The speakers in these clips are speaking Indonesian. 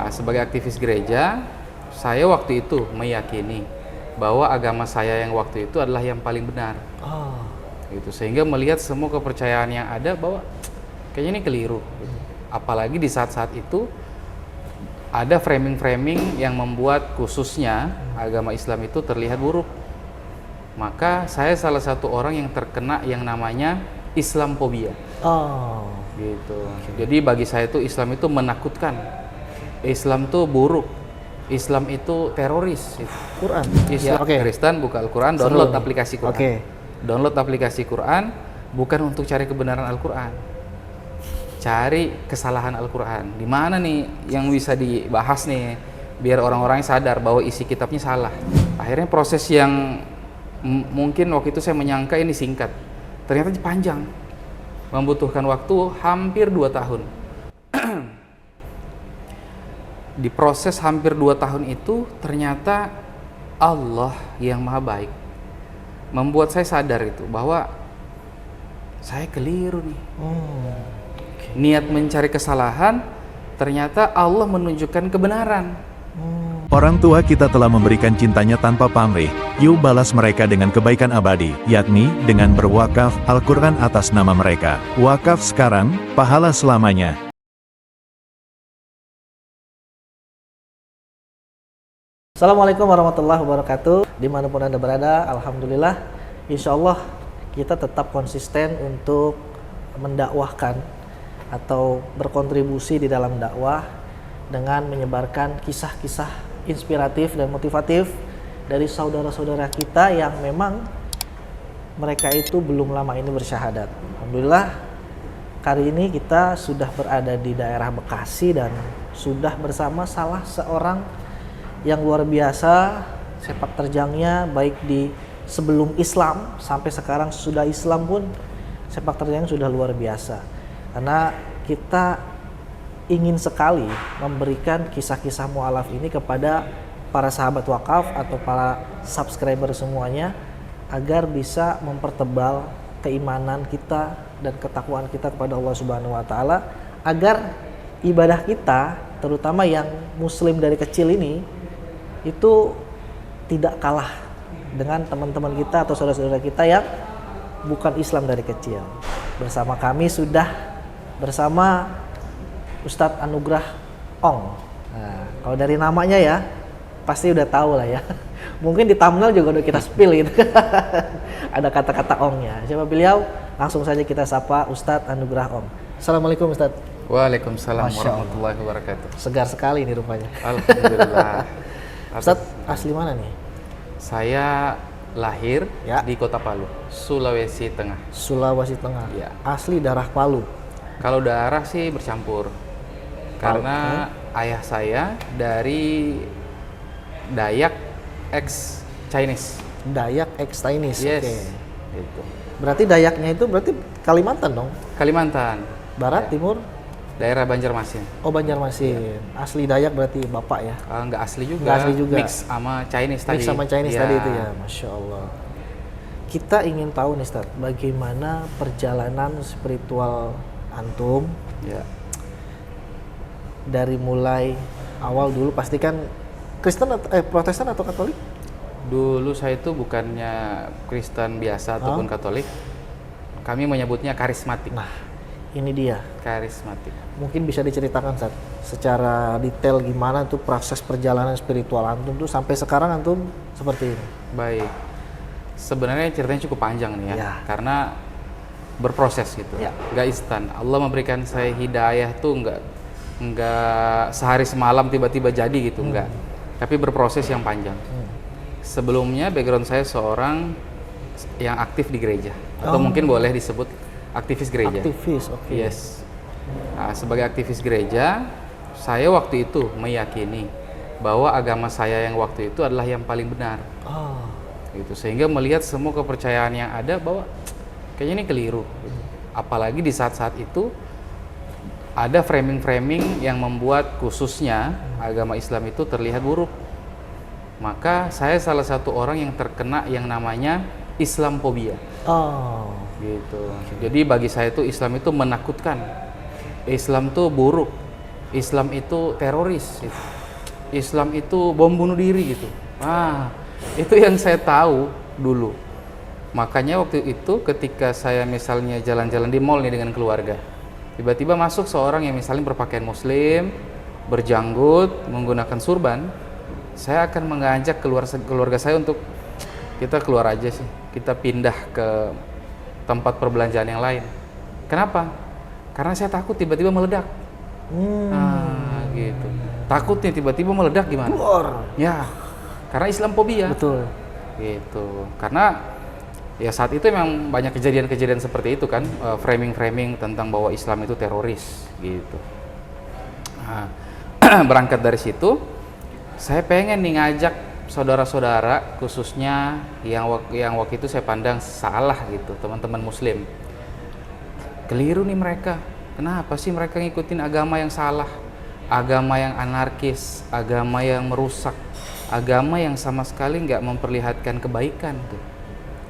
Sebagai aktivis gereja, saya waktu itu meyakini bahwa agama saya yang waktu itu adalah yang paling benar. Gitu. Sehingga melihat semua kepercayaan yang ada bahwa kayaknya ini keliru. Gitu. Apalagi di saat-saat itu ada framing-framing yang membuat khususnya agama Islam itu terlihat buruk. Maka saya salah satu orang yang terkena yang namanya Islamophobia. Gitu. Jadi bagi saya itu Islam itu menakutkan. Islam itu buruk. Islam itu teroris. Quran. Islam Kristen buka Al-Quran, download aplikasi Quran. Download aplikasi Quran bukan untuk cari kebenaran Al-Quran. Cari kesalahan Al-Quran. Di mana nih yang bisa dibahas nih biar orang-orang sadar bahwa isi kitabnya salah. Akhirnya proses yang mungkin waktu itu saya menyangka ini singkat. Ternyata panjang. Membutuhkan waktu hampir 2 tahun. Di proses hampir 2 tahun itu ternyata Allah yang maha baik membuat saya sadar itu bahwa saya keliru nih. Niat mencari kesalahan, ternyata Allah menunjukkan kebenaran. Orang tua kita telah memberikan cintanya tanpa pamrih. Yuk balas mereka dengan kebaikan abadi, yakni dengan berwakaf Al-Quran atas nama mereka. Wakaf sekarang, pahala selamanya. Assalamualaikum warahmatullahi wabarakatuh. Dimanapun Anda berada, Alhamdulillah, insya Allah kita tetap konsisten untuk mendakwahkan atau berkontribusi di dalam dakwah dengan menyebarkan kisah-kisah inspiratif dan motivatif dari saudara-saudara kita yang memang mereka itu belum lama ini bersyahadat. Alhamdulillah, kali ini kita sudah berada di daerah Bekasi dan sudah bersama salah seorang yang luar biasa sepak terjangnya, baik di sebelum Islam sampai sekarang sudah Islam pun sepak terjangnya sudah luar biasa. Karena kita ingin sekali memberikan kisah-kisah mu'alaf ini kepada para sahabat wakaf atau para subscriber semuanya agar bisa mempertebal keimanan kita dan ketakwaan kita kepada Allah Subhanahu wa taala, agar ibadah kita terutama yang muslim dari kecil ini itu tidak kalah dengan teman-teman kita atau saudara-saudara kita yang bukan Islam dari kecil. Bersama kami sudah bersama Ustadz Anugrah Ong. Nah, kalau dari namanya ya pasti udah tahu lah ya. Mungkin di thumbnail juga udah kita spill gitu. Ada kata-kata Ongnya. Siapa beliau? Langsung saja kita sapa Ustadz Anugrah Ong. Assalamualaikum Ustadz. Waalaikumsalam warahmatullahi wabarakatuh. Segar sekali ini rupanya. Alhamdulillah. Ustadz asli mana nih? Saya lahir di Kota Palu, Sulawesi Tengah. Sulawesi Tengah. Ya. Asli darah Palu. Kalau darah sih bercampur. Karena ayah saya dari Dayak X Chinese. Dayak X Chinese. Yes. Oke. Itu. Berarti Dayaknya itu berarti Kalimantan dong? Kalimantan. Barat, Ya. timur? Daerah Banjarmasin. Oh, Banjarmasin. Asli Dayak berarti Bapak ya? Nggak asli juga. Nggak asli juga. Mix sama Chinese tadi. Mix sama Chinese ya. tadi itu ya, Masya Allah. Kita ingin tahu nih Ustadz, bagaimana perjalanan spiritual antum Ya. dari mulai awal dulu, pasti kan Kristen Protestan atau Katolik? Dulu saya itu bukannya Kristen biasa ataupun Katolik. Kami menyebutnya karismatik. Nah, ini dia. Karismatik. Mungkin bisa diceritakan Ustadz, secara detail gimana tuh proses perjalanan spiritual antum tuh sampai sekarang antum seperti ini. Baik. Sebenarnya ceritanya cukup panjang nih ya. Ya. Karena berproses gitu. Ya. Nggak instan. Allah memberikan saya hidayah tuh nggak sehari semalam tiba-tiba jadi gitu, nggak. Tapi berproses yang panjang. Sebelumnya background saya seorang yang aktif di gereja, atau mungkin boleh disebut aktivis gereja. Aktivis, oke. Yes. Nah, sebagai aktivis gereja, saya waktu itu meyakini bahwa agama saya yang waktu itu adalah yang paling benar. Gitu. Sehingga melihat semua kepercayaan yang ada bahwa kayaknya ini keliru. Gitu. Apalagi di saat-saat itu ada framing-framing yang membuat khususnya agama Islam itu terlihat buruk. Maka saya salah satu orang yang terkena yang namanya Islamophobia. Gitu. Jadi bagi saya itu Islam itu menakutkan. Islam itu buruk. Islam itu teroris gitu. Islam itu bom bunuh diri gitu. Itu yang saya tahu dulu. Makanya waktu itu ketika saya misalnya jalan-jalan di mall nih dengan keluarga, tiba-tiba masuk seorang yang misalnya berpakaian muslim, berjanggut, menggunakan surban, saya akan mengajak keluarga saya untuk kita keluar aja sih, kita pindah ke tempat perbelanjaan yang lain. Kenapa? Karena saya takut tiba-tiba meledak. Gitu. Takutnya tiba-tiba meledak gimana? Ya, karena Islamophobia. Betul. Gitu. Karena ya saat itu memang banyak kejadian-kejadian seperti itu kan, framing-framing tentang bahwa Islam itu teroris gitu. Berangkat dari situ, saya pengen nih ngajak saudara-saudara khususnya yang waktu itu saya pandang salah gitu, teman-teman muslim. Keliru nih mereka. Kenapa sih mereka ngikutin agama yang salah? Agama yang anarkis, agama yang merusak, agama yang sama sekali nggak memperlihatkan kebaikan tuh.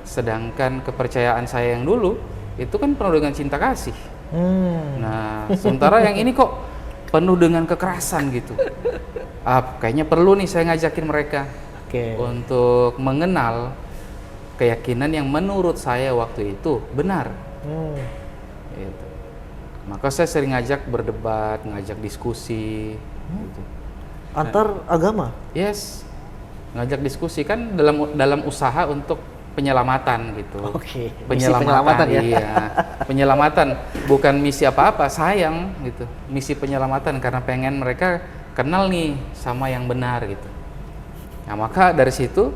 Sedangkan kepercayaan saya yang dulu itu kan penuh dengan cinta kasih. Nah, sementara yang ini kok penuh dengan kekerasan gitu. Kayaknya perlu nih saya ngajakin mereka untuk mengenal keyakinan yang menurut saya waktu itu benar. Gitu. Maka saya sering ngajak berdebat, ngajak diskusi. Gitu. Antar agama? Yes, ngajak diskusi kan dalam usaha untuk penyelamatan gitu. Penyelamatan ya. Iya. Penyelamatan bukan misi apa-apa, sayang gitu. Misi penyelamatan karena pengen mereka kenal nih sama yang benar gitu. Nah, maka dari situ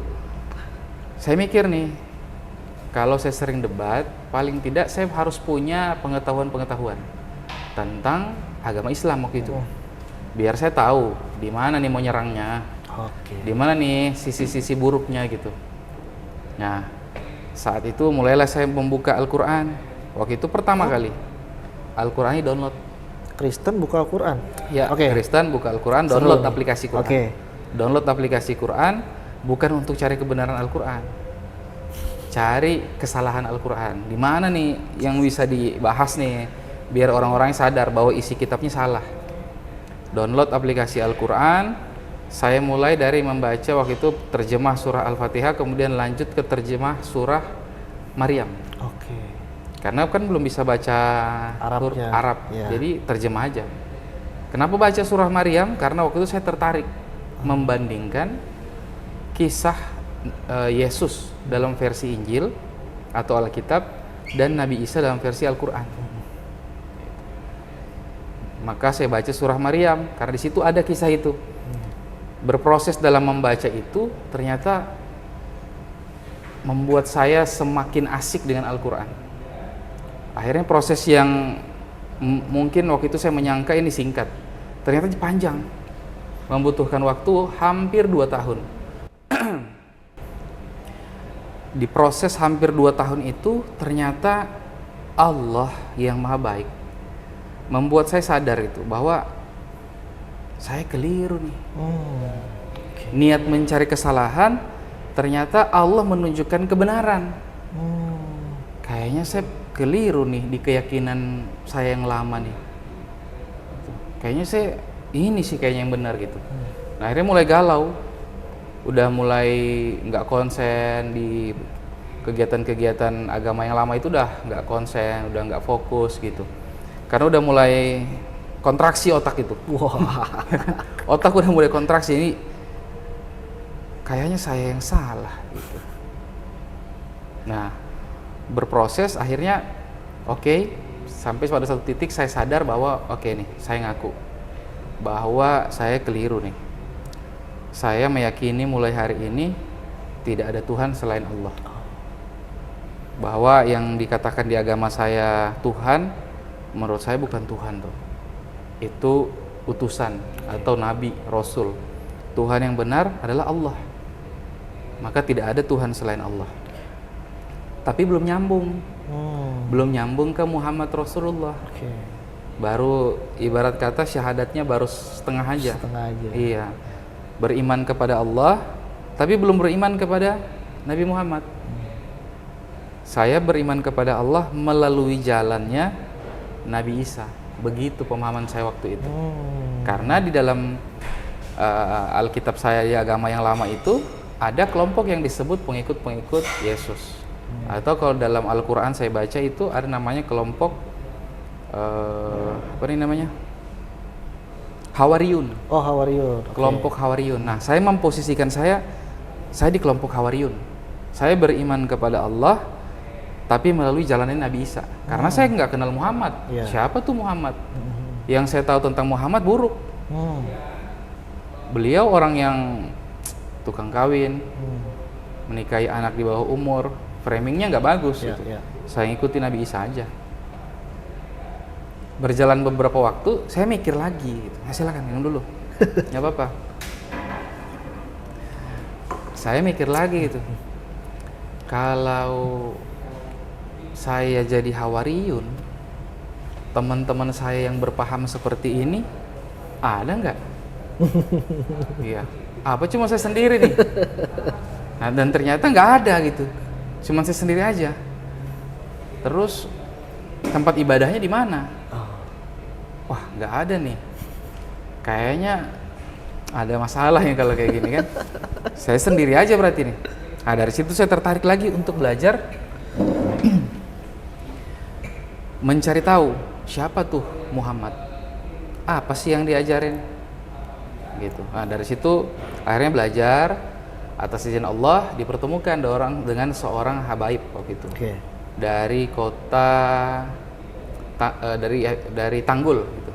saya mikir nih, kalau saya sering debat, paling tidak saya harus punya pengetahuan tentang agama Islam waktu itu. Biar saya tahu di mana nih mau nyerangnya. Di mana nih sisi-sisi buruknya gitu. Nah, saat itu mulailah saya membuka Al-Quran. Waktu itu pertama kali Al-Quran download. Kristen buka Al-Quran? Ya, Kristen buka Al-Quran, download aplikasi Quran. Download aplikasi Quran bukan untuk cari kebenaran Al-Quran, cari kesalahan Al-Quran. Di mana nih yang bisa dibahas nih, biar orang-orang sadar bahwa isi kitabnya salah. Download aplikasi Al-Quran. Saya mulai dari membaca waktu itu terjemah surah Al-Fatihah, kemudian lanjut ke terjemah surah Maryam. Karena kan belum bisa baca Arab, jadi terjemah aja. Kenapa baca surah Maryam? Karena waktu itu saya tertarik membandingkan kisah Yesus dalam versi Injil atau Alkitab dan Nabi Isa dalam versi Al-Quran. Maka saya baca surah Maryam karena di situ ada kisah itu. Berproses dalam membaca itu ternyata membuat saya semakin asik dengan Al-Quran. Akhirnya proses yang mungkin waktu itu saya menyangka ini singkat, ternyata panjang, membutuhkan waktu hampir 2 tahun. Di proses hampir 2 tahun itu ternyata Allah yang maha baik membuat saya sadar itu bahwa saya keliru nih. Niat mencari kesalahan, ternyata Allah menunjukkan kebenaran. Kayaknya saya keliru nih di keyakinan saya yang lama nih. Kayaknya saya ini sih kayaknya yang benar gitu. Nah, akhirnya mulai galau. Udah mulai nggak konsen di kegiatan-kegiatan agama yang lama itu, udah nggak konsen, udah nggak fokus gitu. Karena udah mulai kontraksi otak itu. Otak udah mulai kontraksi, ini kayaknya saya yang salah gitu. Nah, berproses akhirnya sampai pada satu titik saya sadar bahwa nih saya ngaku bahwa saya keliru nih. Saya meyakini mulai hari ini tidak ada Tuhan selain Allah. Bahwa yang dikatakan di agama saya Tuhan, menurut saya bukan Tuhan tuh. Itu utusan atau nabi, rasul. Tuhan yang benar adalah Allah. Maka tidak ada Tuhan selain Allah. Tapi belum nyambung. Belum nyambung ke Muhammad Rasulullah. Baru ibarat kata syahadatnya baru setengah aja. Iya. Beriman kepada Allah, tapi belum beriman kepada Nabi Muhammad. Saya beriman kepada Allah melalui jalannya Nabi Isa. Begitu pemahaman saya waktu itu. Karena di dalam Alkitab saya di agama yang lama itu ada kelompok yang disebut pengikut-pengikut Yesus. Atau kalau dalam Al-Quran saya baca itu ada namanya kelompok apa ini namanya? Hawariyun. Oh, Hawariyun. Oke. Kelompok Hawariyun. Nah, saya memposisikan saya di kelompok Hawariyun. Saya beriman kepada Allah tapi melalui jalannya Nabi Isa. Karena saya nggak kenal Muhammad. Iya. Siapa tuh Muhammad? Yang saya tahu tentang Muhammad buruk. Beliau orang yang tukang kawin, menikahi anak di bawah umur, framingnya nggak bagus Iya, gitu. iya. Saya ikuti Nabi Isa aja. Berjalan beberapa waktu, saya mikir lagi gitu. Silakan minum dulu. Nggak apa-apa. Saya mikir lagi gitu. Kalau saya jadi Hawariyun, teman-teman saya yang berpaham seperti ini ada nggak? Iya. Apa cuma saya sendiri nih? Nah, dan ternyata nggak ada gitu. Cuma saya sendiri aja. Terus tempat ibadahnya di mana? Wah, nggak ada nih. Kayaknya ada masalah ya kalau kayak gini kan. Saya sendiri aja berarti nih. Nah, dari situ saya tertarik lagi untuk belajar mencari tahu siapa tuh Muhammad. Apa sih yang diajarin? Gitu. Nah, dari situ akhirnya belajar atas izin Allah dipertemukan dengan seorang habaib waktu itu. Oke. Dari kota dari Tanggul gitu.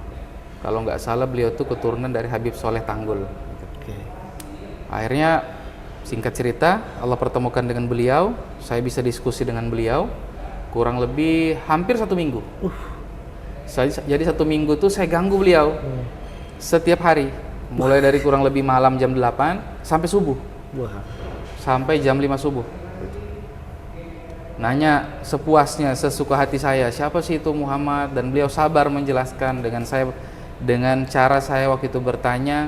Kalau nggak salah beliau tuh keturunan dari Habib Soleh Tanggul. Oke. Akhirnya singkat cerita Allah pertemukan dengan beliau, saya bisa diskusi dengan beliau kurang lebih hampir 1 minggu. Jadi 1 minggu tuh saya ganggu beliau setiap hari, mulai dari kurang lebih malam jam 8 sampai subuh. Wah. Sampai jam 5 subuh. Nanya sepuasnya, sesuka hati saya, siapa sih itu Muhammad? Dan beliau sabar menjelaskan dengan cara saya waktu itu bertanya,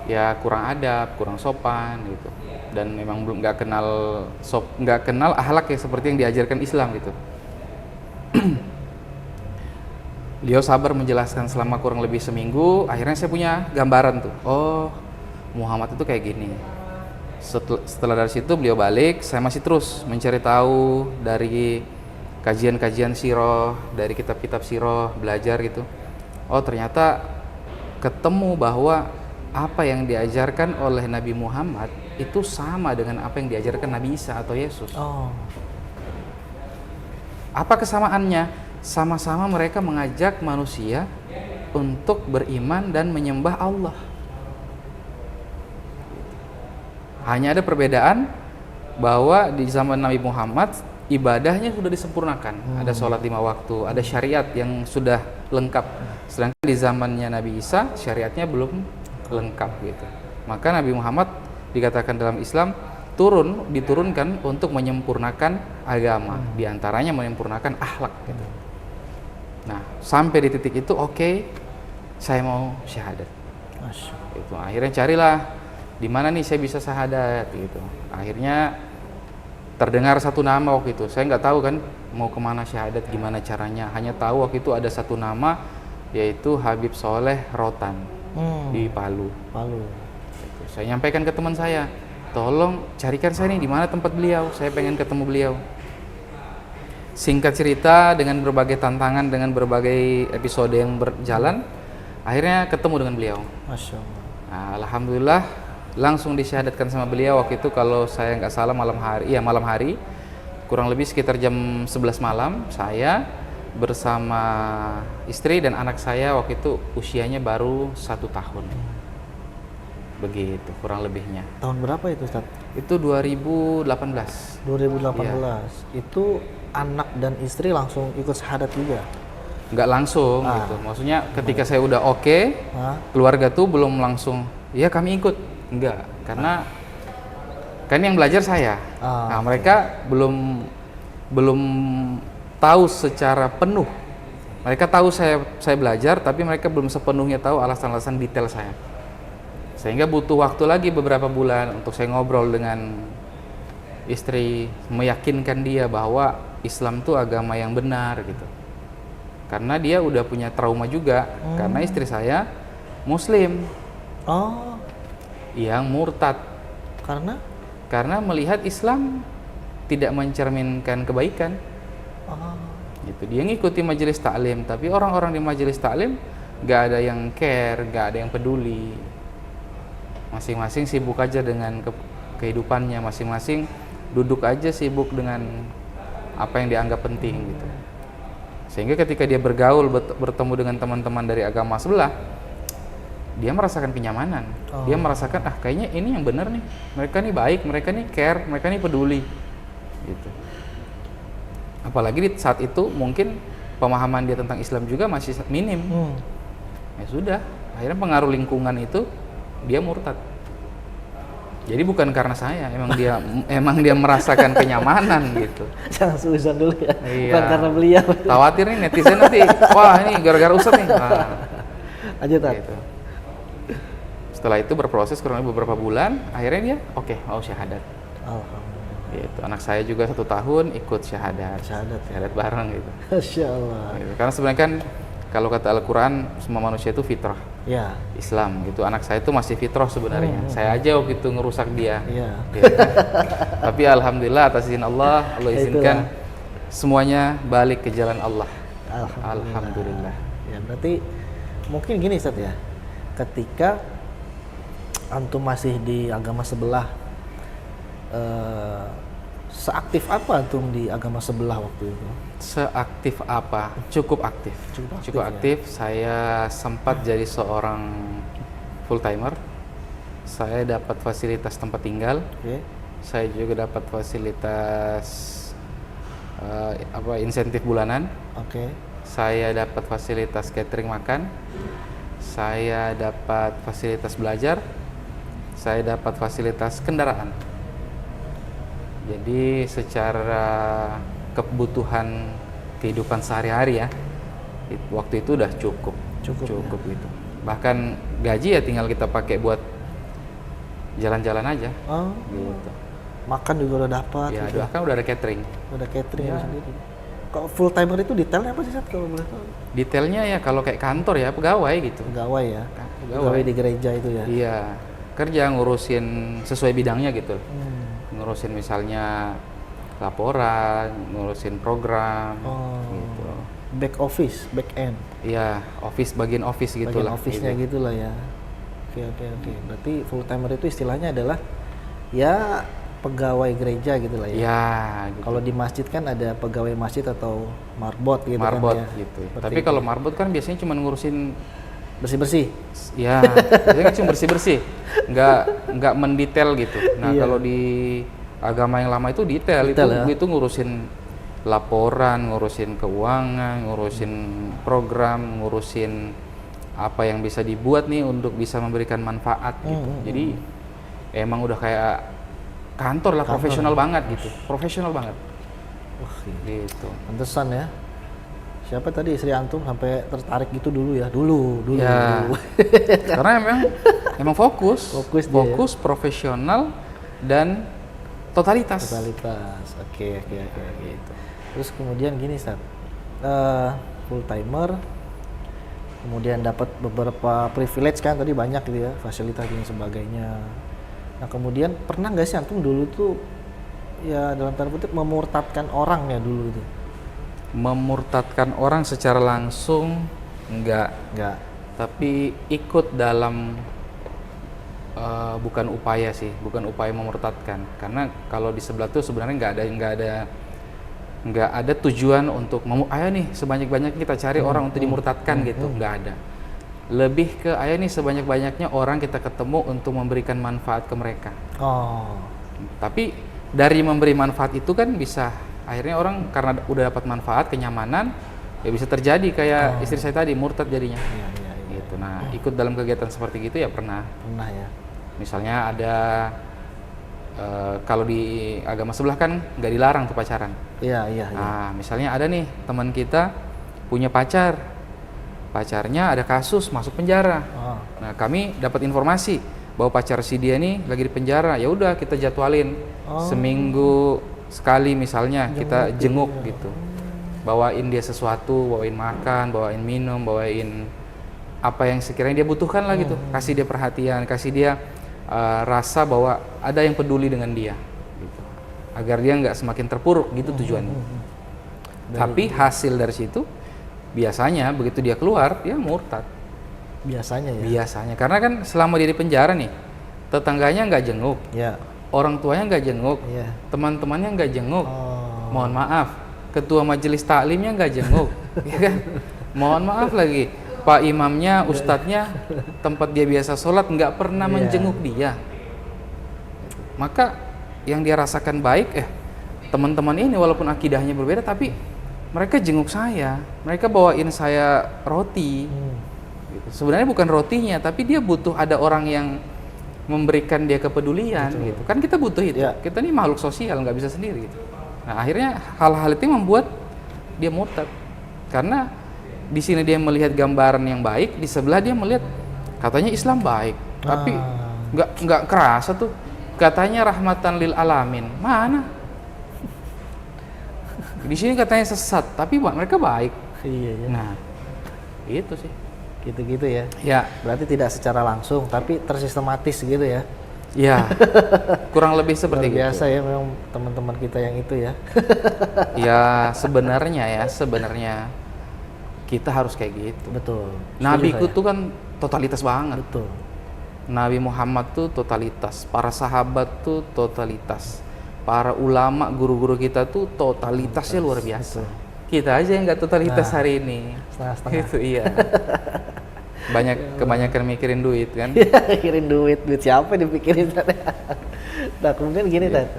ya kurang adab, kurang sopan gitu. Dan memang belum nggak kenal akhlak ya seperti yang diajarkan Islam gitu. Beliau sabar menjelaskan selama kurang lebih seminggu. Akhirnya saya punya gambaran tuh. Oh, Muhammad itu kayak gini. Setelah dari situ beliau balik, saya masih terus mencari tahu dari kajian-kajian sirah, dari kitab-kitab sirah, belajar gitu. Oh, ternyata ketemu bahwa apa yang diajarkan oleh Nabi Muhammad itu sama dengan apa yang diajarkan Nabi Isa atau Yesus. Oh. Apa kesamaannya? Sama-sama mereka mengajak manusia untuk beriman dan menyembah Allah. Hanya ada perbedaan bahwa di zaman Nabi Muhammad ibadahnya sudah disempurnakan. Ada sholat 5 waktu, ada syariat yang sudah lengkap. Sedangkan di zamannya Nabi Isa syariatnya belum lengkap gitu. Maka Nabi Muhammad dikatakan dalam Islam diturunkan untuk menyempurnakan agama, diantaranya menyempurnakan akhlak gitu. Nah, sampai di titik itu oke, saya mau syahadat. Itu akhirnya carilah di mana nih saya bisa syahadat gitu. Akhirnya terdengar satu nama waktu itu. Saya nggak tahu kan mau kemana syahadat, gimana caranya. Hanya tahu waktu itu ada satu nama yaitu Habib Soleh Rotan di Palu. Gitu. Saya nyampaikan ke teman saya, tolong carikan saya nih di mana tempat beliau. Saya pengen ketemu beliau. Singkat cerita dengan berbagai tantangan, dengan berbagai episode yang berjalan, akhirnya ketemu dengan beliau. Masya Allah. Nah, alhamdulillah langsung disyahadatkan sama beliau waktu itu kalau saya nggak salah malam hari, kurang lebih sekitar jam 11 malam, saya bersama istri dan anak saya waktu itu usianya baru 1 tahun. Begitu kurang lebihnya. Tahun berapa itu, Ustaz? Itu 2018. 2018. Itu anak dan istri langsung ikut syahadat juga? Nggak langsung gitu. Maksudnya ketika saya udah oke, keluarga tuh belum langsung, ya kami ikut. Enggak, karena kan yang belajar saya. Nah, mereka belum tahu secara penuh. Mereka tahu saya belajar, tapi mereka belum sepenuhnya tahu alasan-alasan detail saya. Sehingga butuh waktu lagi beberapa bulan untuk saya ngobrol dengan istri, meyakinkan dia bahwa Islam itu agama yang benar gitu. karena dia udah punya trauma juga karena istri saya Muslim Oh, yang murtad karena melihat Islam tidak mencerminkan kebaikan. oh, Gitu. Dia ngikuti majelis taklim, tapi orang-orang di majelis taklim nggak ada yang care, nggak ada yang peduli. Masing-masing sibuk aja dengan kehidupannya, masing-masing duduk aja sibuk dengan apa yang dianggap penting gitu. Sehingga ketika dia bergaul, bertemu dengan teman-teman dari agama sebelah, dia merasakan kenyamanan. Dia merasakan, kayaknya ini yang benar nih. Mereka nih baik, mereka nih care, mereka nih peduli. Gitu. Apalagi di saat itu mungkin pemahaman dia tentang Islam juga masih minim. Ya sudah, akhirnya pengaruh lingkungan itu dia murtad. Jadi bukan karena saya, emang dia merasakan kenyamanan gitu. Jangan suuzon dulu ya. Iya. Bukan karena beliau. Khawatir nih netizen nanti, wah ini gara-gara Ustadz nih. Nah, Aja Tat. gitu. Setelah itu berproses kurang lebih beberapa bulan, akhirnya dia mau syahadat. Alhamdulillah. Gitu. Anak saya juga 1 tahun ikut syahadat bareng gitu. Masya Allah. Gitu. Karena sebenarnya kan kalau kata Al-Quran semua manusia itu fitrah Ya. Islam gitu. Anak saya itu masih fitrah sebenarnya. Saya aja waktu itu ngerusak dia. Iya. Gitu. Tapi alhamdulillah atas izin Allah izinkan semuanya balik ke jalan Allah. Alhamdulillah. Ya berarti mungkin gini Ustaz ya. Ketika antum masih di agama sebelah, seaktif apa antum di agama sebelah waktu itu? Seaktif apa? Cukup aktif. Cukup aktif. Saya sempat jadi seorang full timer. Saya dapat fasilitas tempat tinggal. Oke. Saya juga dapat fasilitas insentif bulanan. Oke. Saya dapat fasilitas catering makan. Saya dapat fasilitas belajar. Saya dapat fasilitas kendaraan. Jadi secara kebutuhan kehidupan sehari-hari ya, waktu itu udah cukup gitu. Bahkan gaji ya tinggal kita pakai buat jalan-jalan aja. Oh. Gitu. Makan juga udah dapat. Ya, gitu. kan udah ada catering. Udah catering sendiri. Kok full timer itu detailnya apa sih Sat kalau boleh tahu? Detailnya ya kalau kayak kantor ya, pegawai gitu. Pegawai ya. Pegawai Pegawai di gereja itu ya. Iya, kerja ngurusin sesuai bidangnya gitu. Ngurusin misalnya laporan, ngurusin program, gitu. Back office, back end. Iya, bagian office gitu Bagian lah. office-nya gitu lah ya. Oke. Berarti full timer itu istilahnya adalah ya pegawai gereja gitu lah ya. Iya. Gitu. Kalau di masjid kan ada pegawai masjid atau marbot gitu Marbot kan ya. gitu. Seperti Tapi kalau marbot kan biasanya cuma ngurusin bersih-bersih. ya, biasanya cuma bersih-bersih. Nggak mendetail gitu. Nah, Iya. kalau di agama yang lama itu detail itu ngurusin laporan, ngurusin keuangan, ngurusin program, ngurusin apa yang bisa dibuat nih untuk bisa memberikan manfaat gitu. Jadi emang udah kayak kantor lah, profesional banget gitu. Profesional banget. Wah, Gitu. pantesan ya. Siapa tadi istri antum sampai tertarik gitu dulu ya? Dulu. Ya. Karena emang fokus Fokus dia ya. profesional dan totalitas. Oke. Gitu. Terus kemudian gini Sat, full timer, kemudian dapat beberapa privilege kan tadi banyak gitu ya, fasilitas dan sebagainya. Nah kemudian pernah nggak sih antum dulu tuh ya dalam tanda kutip memurtadkan orang ya dulu itu? Memurtadkan orang secara langsung enggak, tapi ikut dalam bukan upaya memurtadkan, karena kalau di sebelah tuh sebenarnya nggak ada tujuan untuk ayo nih sebanyak-banyaknya kita cari orang untuk dimurtadkan gitu, nggak ada. Lebih ke ayo nih sebanyak-banyaknya orang kita ketemu untuk memberikan manfaat ke mereka. Tapi dari memberi manfaat itu kan bisa akhirnya orang karena udah dapat manfaat, kenyamanan, ya bisa terjadi kayak istri saya tadi murtad jadinya. Gitu. Nah, ikut dalam kegiatan seperti gitu ya pernah ya. Misalnya ada kalau di agama sebelah kan nggak dilarang tuh pacaran. Iya. Nah, misalnya ada nih teman kita punya pacarnya ada kasus masuk penjara. Nah, kami dapat informasi bahwa pacar si dia nih lagi di penjara. Ya udah kita jadwalin seminggu sekali misalnya kita jenguk gitu. bawain dia sesuatu, bawain makan, bawain minum, bawain apa yang sekiranya dia butuhkan lah gitu, kasih dia perhatian, kasih dia rasa bahwa ada yang peduli dengan dia gitu. Agar dia nggak semakin terpuruk gitu tujuannya. Tapi hasil dari situ biasanya begitu dia keluar dia murtad. Biasanya ya. Biasanya karena kan selama dia di penjara nih, tetangganya nggak jenguk, Ya. orang tuanya nggak jenguk, Iya. teman-temannya nggak jenguk. Oh. Mohon maaf, ketua majelis taklimnya nggak jenguk, ya kan? Mohon maaf lagi, pak imamnya, ustadznya, tempat dia biasa sholat nggak pernah Iya. menjenguk dia. Maka yang dia rasakan baik, teman-teman ini walaupun akidahnya berbeda, tapi mereka jenguk saya, mereka bawain saya roti. Gitu. Sebenarnya bukan rotinya, tapi dia butuh ada orang yang memberikan dia kepedulian. Gitu. Kan kita butuh itu. Ya. Kita ini makhluk sosial, nggak bisa sendiri. Gitu. Nah akhirnya hal-hal itu membuat dia murtad. Karena di sini dia melihat gambaran yang baik, di sebelah dia melihat katanya Islam baik, tapi nggak kerasa tuh. Katanya rahmatan lil alamin, mana? Di sini katanya sesat, tapi mereka baik. Iya ya. Nah, itu sih. Gitu-gitu ya. Ya, Berarti tidak secara langsung, tapi tersistematis gitu ya. ya, kurang lebih seperti Luar biasa ya memang teman-teman kita yang itu ya. Ya, sebenarnya kita harus kayak gitu. Betul. Nabiku Setuju tuh kan totalitas saya. banget. Betul. Nabi Muhammad tuh totalitas, para sahabat tuh totalitas, para ulama, guru-guru kita tuh totalitasnya luar biasa. Betul. Kita aja yang nggak totalitas hari ini. Setengah-setengah. Itu iya. Kebanyakan mikirin duit kan. Kirim duit siapa yang dipikirin tadi? Nah kemudian gini Tat,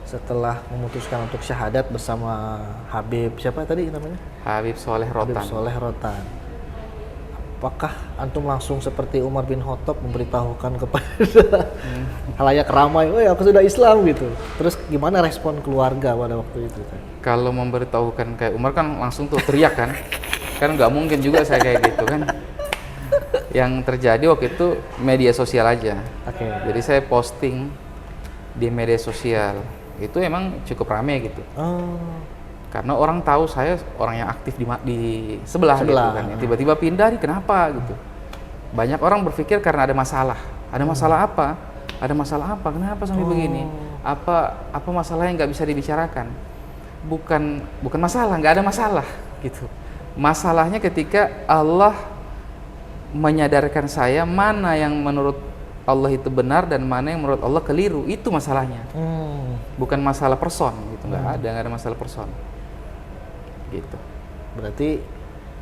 setelah memutuskan untuk syahadat bersama Habib siapa tadi namanya? Habib Soleh Rotan. Habib Soleh Rotan. Apakah antum langsung seperti Umar bin Khattab memberitahukan kepada halayak ramai, oh ya aku sudah Islam gitu. Terus gimana respon keluarga pada waktu itu? Tat? Kalau memberitahukan kayak Umar kan langsung tuh teriak kan. Kan nggak mungkin juga saya kayak gitu kan. Yang terjadi waktu itu media sosial aja. Oke. Jadi saya posting di media sosial. Itu emang cukup rame gitu. Oh. Karena orang tahu saya orang yang aktif di sebelah gitu kan. Yang tiba-tiba pindah nih kenapa gitu. Banyak orang berpikir karena ada masalah. Ada masalah apa? Ada masalah apa? Kenapa sampai begini? Apa masalah yang nggak bisa dibicarakan? Bukan masalah, nggak ada masalah gitu. Masalahnya ketika Allah menyadarkan saya mana yang menurut Allah itu benar dan mana yang menurut Allah keliru, itu masalahnya. Bukan masalah person gitu, nggak ada masalah person. Gitu. Berarti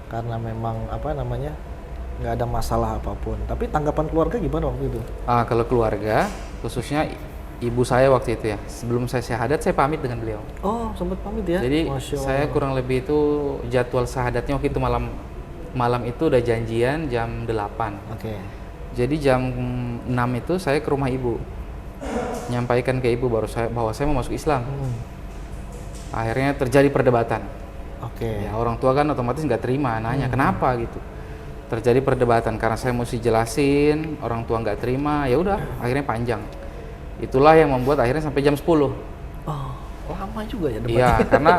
karena memang nggak ada masalah apapun. Tapi tanggapan keluarga gimana waktu itu? Kalau keluarga, khususnya ibu saya waktu itu ya, sebelum saya syahadat saya pamit dengan beliau. Oh, sempat pamit ya? Jadi Masya saya Allah. kurang lebih itu jadwal syahadatnya waktu itu malam itu udah janjian jam 8. Oke. Jadi jam 6 itu saya ke rumah ibu. Nyampaikan ke ibu bahwa saya mau masuk Islam. Akhirnya terjadi perdebatan. Oke. Ya, orang tua kan otomatis nggak terima, nanya kenapa gitu. Terjadi perdebatan karena saya mesti jelasin, orang tua nggak terima, ya udah akhirnya panjang. Itulah yang membuat akhirnya sampai jam 10. Oh, lama juga ya debatnya. Iya, karena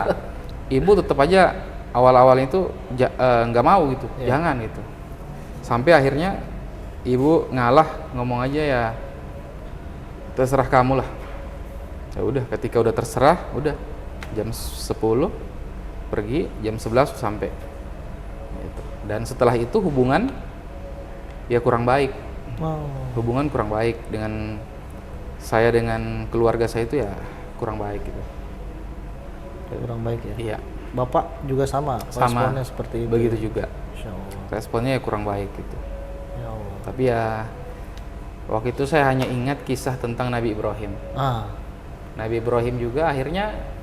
ibu tetap aja awal-awal itu nggak mau gitu, jangan gitu. Sampai akhirnya ibu ngalah, ngomong aja ya terserah kamu lah. Ya udah, ketika udah terserah, udah jam 10 pergi, jam 11 sampai. Gitu. Dan setelah itu hubungan ya kurang baik. Hubungan kurang baik dengan saya dengan keluarga saya itu ya kurang baik gitu. Kurang baik ya. Iya. Bapak juga sama, responnya seperti itu. Begitu juga. Masya Allah. Responnya ya kurang baik gitu. Ya Allah. Tapi ya waktu itu saya hanya ingat kisah tentang Nabi Ibrahim. Nabi Ibrahim juga akhirnya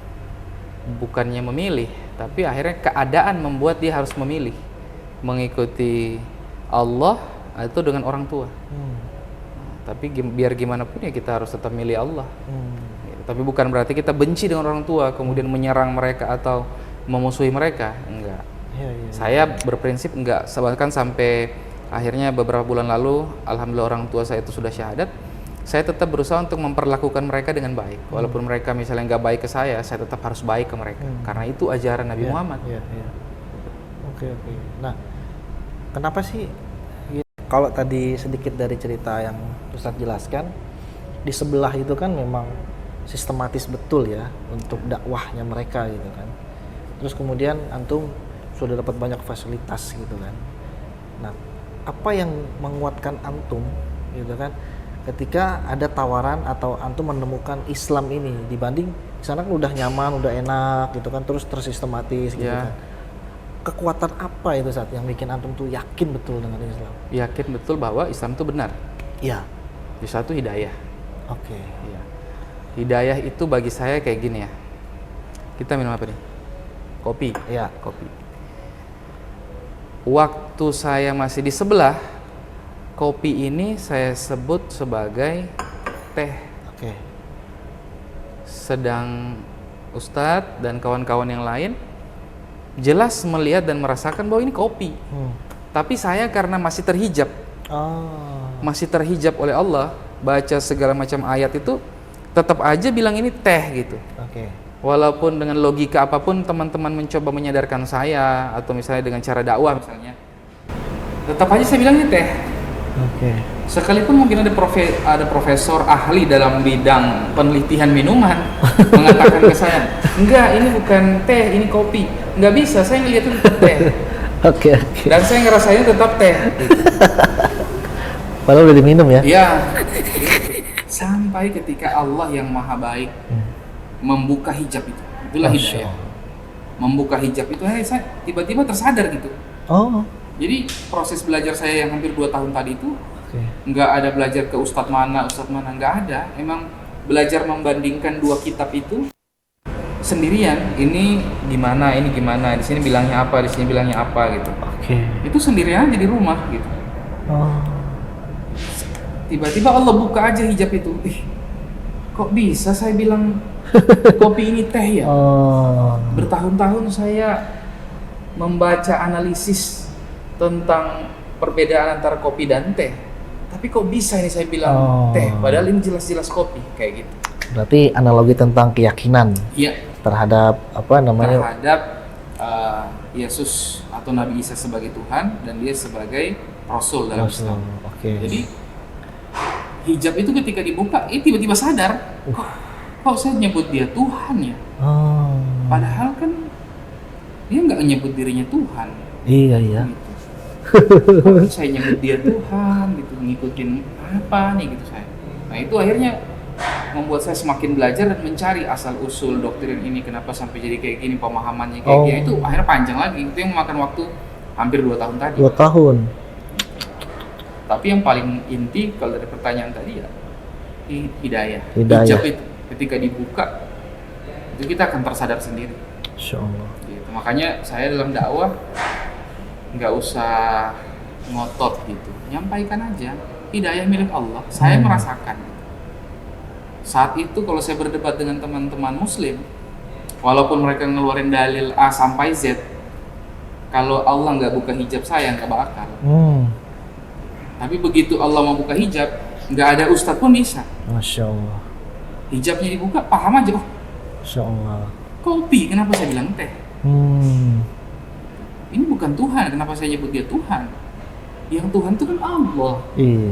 bukannya memilih, tapi akhirnya keadaan membuat dia harus memilih mengikuti Allah atau dengan orang tua. Tapi biar gimana pun ya kita harus tetap milih Allah. Tapi bukan berarti kita benci dengan orang tua kemudian menyerang mereka atau memusuhi mereka, enggak. Saya berprinsip enggak, bahkan sampai akhirnya beberapa bulan lalu alhamdulillah orang tua saya itu sudah syahadat. saya tetap berusaha untuk memperlakukan mereka dengan baik. Walaupun mereka misalnya nggak baik ke saya tetap harus baik ke mereka. Karena itu ajaran Nabi Muhammad. Iya. Oke. Nah, kenapa sih kalau tadi sedikit dari cerita yang Ustadz jelaskan, di sebelah itu kan memang sistematis betul ya untuk dakwahnya mereka gitu kan. Terus kemudian antum sudah dapat banyak fasilitas gitu kan. Nah, apa yang menguatkan antum gitu kan ketika ada tawaran atau antum menemukan Islam ini dibanding di sana kan udah nyaman, udah enak gitu kan, terus tersistematis gitu kan. Kekuatan apa itu saat yang bikin antum tuh yakin betul dengan Islam? Yakin betul bahwa Islam itu benar. Iya. Di satu hidayah. Oke. Iya. Hidayah itu bagi saya kayak gini ya. Kita minum apa nih? Kopi. Iya. Kopi. Waktu saya masih di sebelah, kopi ini saya sebut sebagai teh. Oke. Sedang Ustadz dan kawan-kawan yang lain jelas melihat dan merasakan bahwa ini kopi. Tapi saya karena masih terhijab, masih terhijab oleh Allah, baca segala macam ayat itu, tetap aja bilang ini teh gitu. Oke. Walaupun dengan logika apapun teman-teman mencoba menyadarkan saya, atau misalnya dengan cara dakwah misalnya, tetap aja saya bilang ini teh. Oke. Sekalipun mungkin ada profesor ahli dalam bidang penelitian minuman mengatakan ke saya, enggak, ini bukan teh, ini kopi. Enggak bisa, saya ngeliat itu teh. Oke. Dan saya ngerasainnya tetap teh. Padahal udah diminum ya? Iya. Sampai ketika Allah yang maha baik membuka hijab itu. Itulah hidayah. Membuka hijab itu, saya tiba-tiba tersadar gitu. Oh. Jadi proses belajar saya yang hampir 2 tahun tadi itu nggak ada belajar ke ustadz mana, nggak ada. Emang belajar membandingkan 2 kitab itu sendirian. Ini gimana, di sini bilangnya apa, di sini bilangnya apa gitu. Oke. Itu sendirian aja di rumah gitu. Oh. Tiba-tiba Allah buka aja hijab itu. Kok bisa saya bilang kopi ini teh ya? Bertahun-tahun saya membaca analisis tentang perbedaan antara kopi dan teh, tapi kok bisa ini saya bilang teh, padahal ini jelas-jelas kopi, kayak gitu. Berarti analogi tentang keyakinan terhadap terhadap Yesus atau Nabi Isa sebagai Tuhan dan dia sebagai Rasul dalam Islam. Jadi hijab itu ketika dibuka, tiba-tiba sadar, kok saya nyebut dia Tuhan ya? Padahal kan dia nggak nyebut dirinya Tuhan. Iya. Gitu. Kok saya nyebut dia Tuhan gitu, ngikutin apa nih gitu saya. Nah itu akhirnya membuat saya semakin belajar dan mencari asal usul doktrin ini, kenapa sampai jadi kayak gini, pemahamannya kayak gini. Itu akhirnya panjang lagi, itu yang memakan waktu hampir 2 tahun tadi. 2 tahun. Tapi yang paling inti kalau dari pertanyaan tadi ya hidayah. Hijab itu ketika dibuka itu kita akan tersadar sendiri. Insyaallah. Gitu. Makanya saya dalam dakwah nggak usah ngotot gitu, nyampaikan aja hidayah milik Allah. Saya merasakan saat itu kalau saya berdebat dengan teman-teman muslim, walaupun mereka ngeluarin dalil A sampai Z, kalau Allah nggak buka hijab saya nggak bakal. Tapi begitu Allah mau buka hijab, nggak ada ustadz pun bisa. Masya Allah. Hijabnya dibuka, paham aja. Masya Allah. Kopi, kenapa saya bilang teh? Ini bukan Tuhan, kenapa saya nyebut dia Tuhan? Yang Tuhan itu kan Allah. Iya.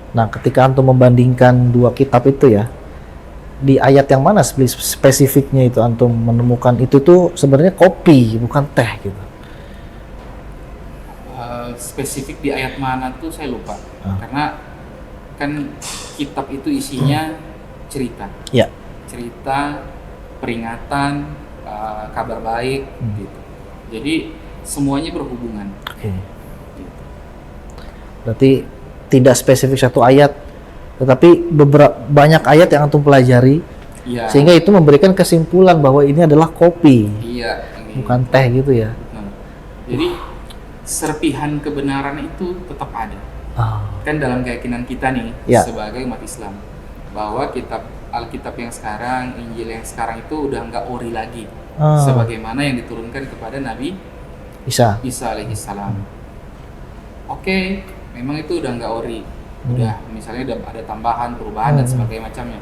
Nah, ketika antum membandingkan 2 kitab itu ya, di ayat yang mana spesifiknya itu antum menemukan itu tuh sebenarnya kopi, bukan teh gitu? Spesifik di ayat mana tuh saya lupa. Karena kan kitab itu isinya cerita. Iya. Cerita, peringatan, kabar baik gitu. Jadi semuanya berhubungan. Oke. Gitu. Berarti tidak spesifik satu ayat, tetapi banyak ayat yang antum pelajari, sehingga itu memberikan kesimpulan bahwa ini adalah kopi, bukan teh gitu ya. Jadi serpihan kebenaran itu tetap ada. Kan dalam keyakinan kita nih sebagai umat Islam, bahwa Alkitab yang sekarang, Injil yang sekarang itu udah nggak ori lagi, sebagaimana yang diturunkan kepada Nabi Isa alaihissalam. Oke, memang itu udah nggak ori, Udah misalnya udah ada tambahan, perubahan dan sebagainya macamnya.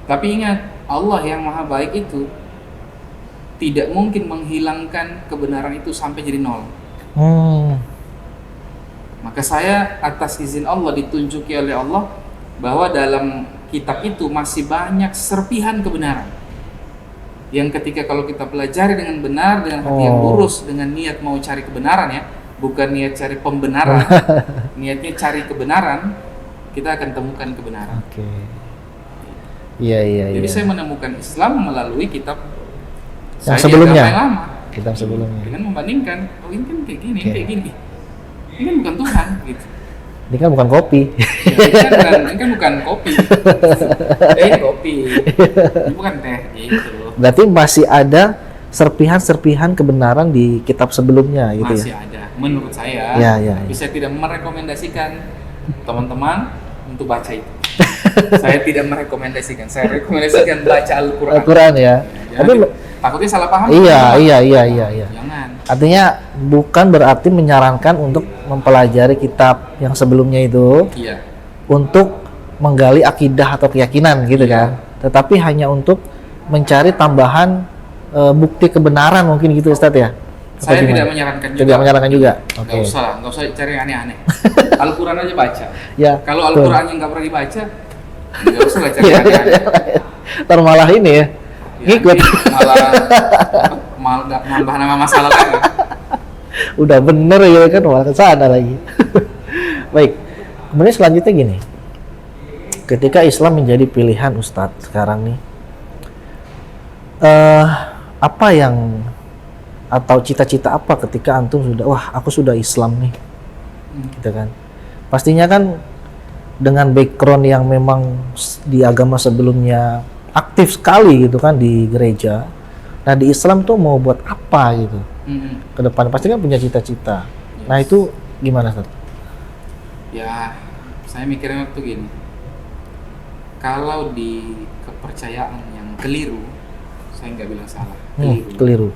Tapi ingat, Allah yang maha baik itu tidak mungkin menghilangkan kebenaran itu sampai jadi nol. Maka saya atas izin Allah ditunjuki oleh Allah bahwa dalam kitab itu masih banyak serpihan kebenaran yang ketika kalau kita pelajari dengan benar, dengan hati yang lurus, dengan niat mau cari kebenaran ya, bukan niat cari pembenaran, niatnya cari kebenaran, kita akan temukan kebenaran. Oke. Iya. Jadi saya menemukan Islam melalui kitab yang saya sebelumnya. di agama yang lama. Kitab sebelumnya. Dengan membandingkan, oh ini kan kayak gini, ini kayak gini. Ini kan bukan Tuhan gitu. Ini kan bukan kopi. Ini kan bukan kopi. Ini kopi. Ini bukan teh gitu. Berarti masih ada serpihan-serpihan kebenaran di kitab sebelumnya gitu Masih ya? ada, menurut saya. Ya. Tapi saya tidak merekomendasikan teman-teman untuk baca itu. Saya tidak merekomendasikan. Saya rekomendasikan baca Al-Quran. Al-Quran ya. Tapi takutnya salah paham. Iya. Jangan. Artinya bukan berarti menyarankan untuk mempelajari kitab yang sebelumnya itu Iya. untuk menggali akidah atau keyakinan gitu kan. Tetapi hanya untuk mencari tambahan bukti kebenaran mungkin gitu Ustadz ya. Saya tidak menyarankan juga. Tidak menyarankan juga. Nggak usah lah, nggak usah cari yang aneh-aneh. Al-Quran aja baca. Ya. Kalau Al-Quran yang nggak pernah dibaca, nggak usah lah cari yang aneh-aneh. Ntar malah ini ya. Ngikut. Malah nambah nama masalah lagi. Udah bener ya kan, malah ke sana lagi. Baik. Kemudian selanjutnya gini. Ketika Islam menjadi pilihan Ustadz sekarang nih, apa yang atau cita-cita apa ketika antum sudah, wah aku sudah Islam nih, gitu kan? Pastinya kan dengan background yang memang di agama sebelumnya aktif sekali gitu kan di gereja. Nah di Islam tuh mau buat apa gitu? Ke depan pasti kan punya cita-cita. Nah itu gimana Ustaz? Ya, saya mikirnya tuh gini. Kalau di kepercayaan yang keliru, saya nggak bilang salah. Keliru.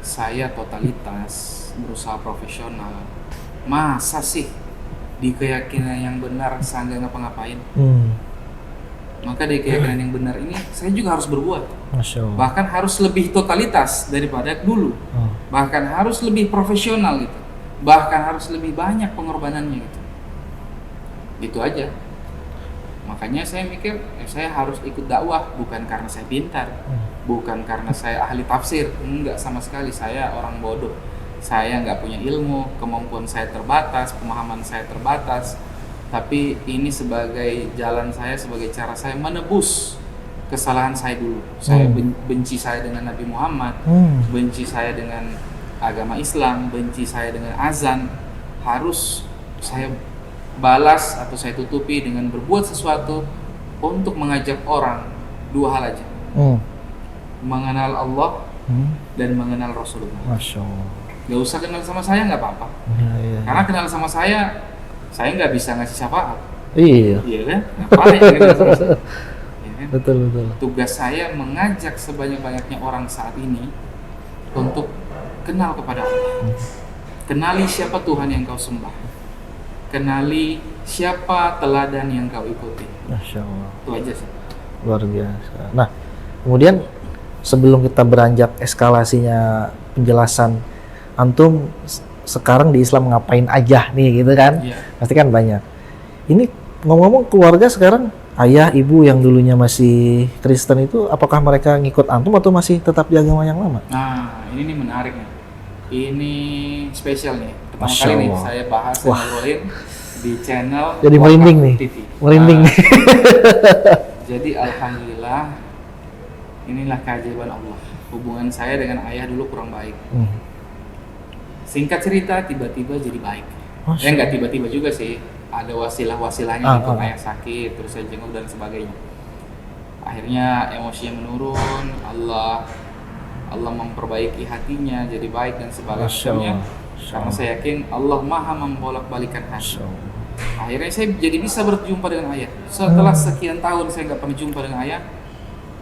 Saya totalitas, berusaha profesional. Masa sih di keyakinan yang benar saya nggak ngapa-ngapain? Maka di keyakinan yang benar ini saya juga harus berbuat. Masya Allah. Bahkan harus lebih totalitas daripada dulu. Bahkan harus lebih profesional gitu. Bahkan harus lebih banyak pengorbanannya gitu. Itu aja. Makanya saya mikir saya harus ikut dakwah bukan karena saya pintar, bukan karena saya ahli tafsir, enggak sama sekali. Saya orang bodoh. Saya nggak punya ilmu, kemampuan saya terbatas, pemahaman saya terbatas. Tapi ini sebagai jalan saya, sebagai cara saya menebus kesalahan saya dulu. Saya benci saya dengan Nabi Muhammad, benci saya dengan agama Islam, benci saya dengan azan. Harus saya balas atau saya tutupi dengan berbuat sesuatu untuk mengajak orang. Dua hal aja, mengenal Allah dan mengenal Rasulullah. Masya Allah. Gak usah kenal sama saya, nggak apa-apa. Karena kenal sama saya nggak bisa ngasih syafaat. Iya kan? Ngapain kenal sama saya? Ya kan? Betul. Tugas saya mengajak sebanyak-banyaknya orang saat ini untuk kenal kepada Allah. Kenali siapa Tuhan yang kau sembah. Kenali siapa teladan yang kau ikuti. Masya Allah. Itu aja sih. Luar biasa. Nah, kemudian sebelum kita beranjak eskalasinya penjelasan, antum sekarang di Islam ngapain aja nih gitu kan? Iya. Pasti kan banyak. Ini ngomong-ngomong keluarga sekarang, ayah, ibu yang dulunya masih Kristen itu, apakah mereka ngikut antum atau masih tetap di agama yang lama? Nah, ini nih menarik nih. Ini spesial nih. Pertama Masya kali nih Allah. saya bahas dan ngobrolin di channel Jadi Wakaf merinding nih. TV. Merinding Nah, nih. Jadi alhamdulillah inilah keajaiban Allah. Hubungan saya dengan ayah dulu kurang baik. Singkat cerita tiba-tiba jadi baik. Enggak tiba-tiba juga sih. Ada wasilah-wasilahnya gitu. Ayah sakit, terus saya jenguk dan sebagainya. Akhirnya emosinya menurun, Allah memperbaiki hatinya jadi baik dan sebagainya. Karena saya yakin Allah Maha membolak-balikan hati. Akhirnya saya jadi bisa berjumpa dengan ayah. Setelah sekian tahun saya nggak pernah jumpa dengan ayah,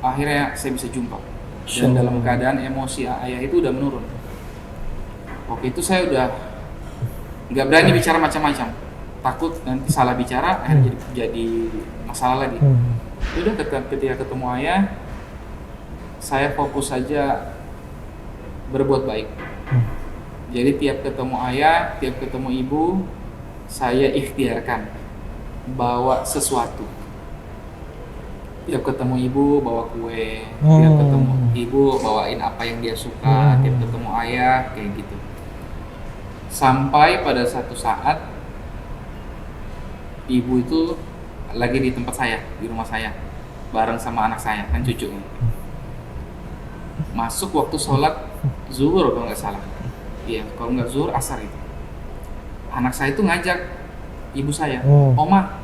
akhirnya saya bisa jumpa. Dan dalam keadaan emosi ayah itu udah menurun. Waktu itu saya udah nggak berani bicara macam-macam. takut nanti salah bicara, akhirnya jadi masalah lagi. Udah ketika ketemu ayah, saya fokus saja berbuat baik. Jadi tiap ketemu ayah, tiap ketemu ibu, saya ikhtiarkan bawa sesuatu. Tiap ketemu ibu bawa kue, tiap ketemu ibu bawain apa yang dia suka, tiap ketemu ayah kayak gitu. Sampai pada satu saat ibu itu lagi di tempat saya, di rumah saya, bareng sama anak saya, kan cucunya. Masuk waktu sholat zuhur kalau nggak salah. Iya, kalau nggak zuhur asar itu. Anak saya itu ngajak ibu saya, Oma,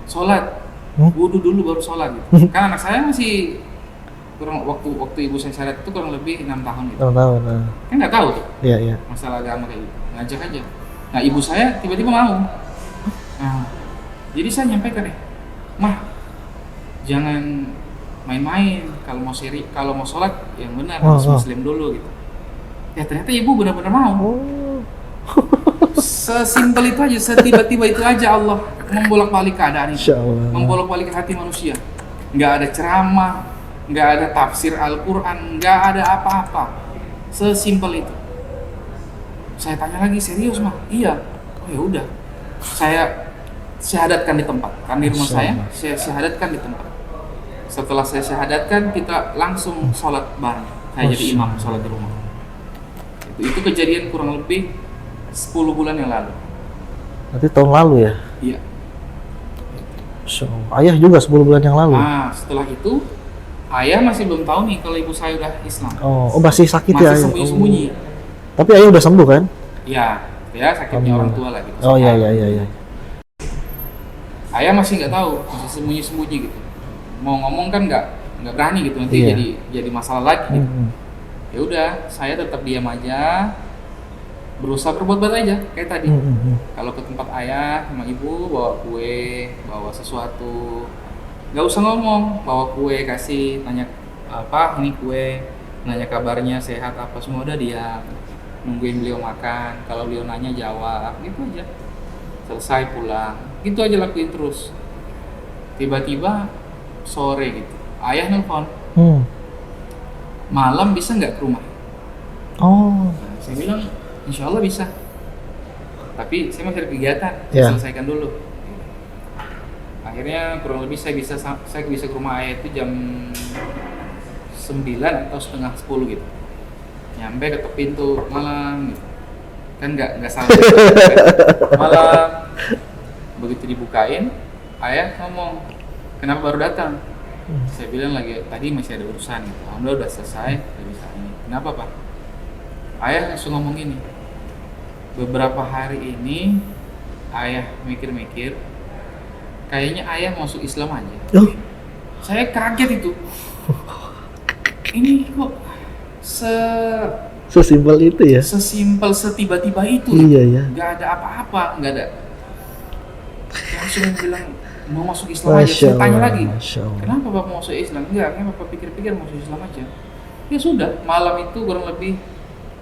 sholat, wudu dulu baru sholat gitu. Kan anak saya masih kurang waktu ibu saya syarat itu kurang lebih 6 tahun gitu. 6 tahun. Kan nggak tahu tuh Iya. masalah agama kayak gitu. Ngajak aja. Nah ibu saya tiba-tiba mau. Nah, jadi saya nyampaikan Mah, jangan main-main kalau mau sholat yang benar harus muslim dulu gitu. Ya ternyata ibu benar-benar mau. Sesimpel itu aja, setiba-tiba itu aja Allah membolak-balik keadaan itu, membolak-balik hati manusia. Nggak ada ceramah, nggak ada tafsir Al-Quran, nggak ada apa-apa. Sesimpel itu. Saya tanya lagi, serius mah? Iya. Oh ya udah. Saya syahadatkan di tempat. Kan di rumah saya syahadatkan di tempat. Setelah saya syahadatkan, kita langsung sholat bareng. Saya jadi imam sholat di rumah. Itu kejadian kurang lebih 10 bulan yang lalu. Berarti tahun lalu ya? Iya. Ayah juga 10 bulan yang lalu? Nah, setelah itu ayah masih belum tahu nih kalau ibu saya udah Islam. Oh masih sakit masih ya? Masih sembunyi-sembunyi. Tapi ayah udah sembuh kan? Iya, ya sakitnya orang tua lah gitu. Oh iya. Ayah masih nggak tahu, masih sembunyi-sembunyi gitu. Mau ngomong kan nggak berani gitu, nanti jadi masalah lagi gitu. Ya udah, saya tetap diam aja, berusaha berbuat baik aja kayak tadi. Kalau ke tempat ayah sama ibu bawa kue, bawa sesuatu, nggak usah ngomong, bawa kue kasih, tanya apa ini kue, nanya kabarnya sehat apa, semua udah diam, nungguin beliau makan. Kalau beliau nanya jawab, gitu aja. Selesai pulang, gitu aja lakuin terus. Tiba-tiba sore gitu, ayah nelpon, malam bisa nggak ke rumah? Nah, saya bilang insya Allah bisa, tapi saya masih ada kegiatan, saya selesaikan dulu. Akhirnya kurang lebih saya bisa ke rumah ayah itu jam 9 atau setengah 10 gitu. Nyampe ketok pintu malam gitu. Kan nggak salah gitu, kan? Malam begitu dibukain, ayah ngomong, kenapa baru datang? Saya bilang lagi tadi masih ada urusan gitu. Alhamdulillah udah selesai, udah bisa ini. Kenapa Pak? Ayah langsung ngomong gini, beberapa hari ini ayah mikir-mikir, kayaknya ayah masuk Islam aja. Saya kaget itu. Ini kok sesimpel itu ya? Sesimpel, setiba-tiba itu. Iya. Gak ada apa-apa, gak ada. Langsung bilang mau masuk Islam aja. Saya tanya lagi, kenapa Bapak mau masuk Islam? Enggak, Bapak pikir-pikir mau masuk Islam aja. Ya sudah, malam itu kurang lebih,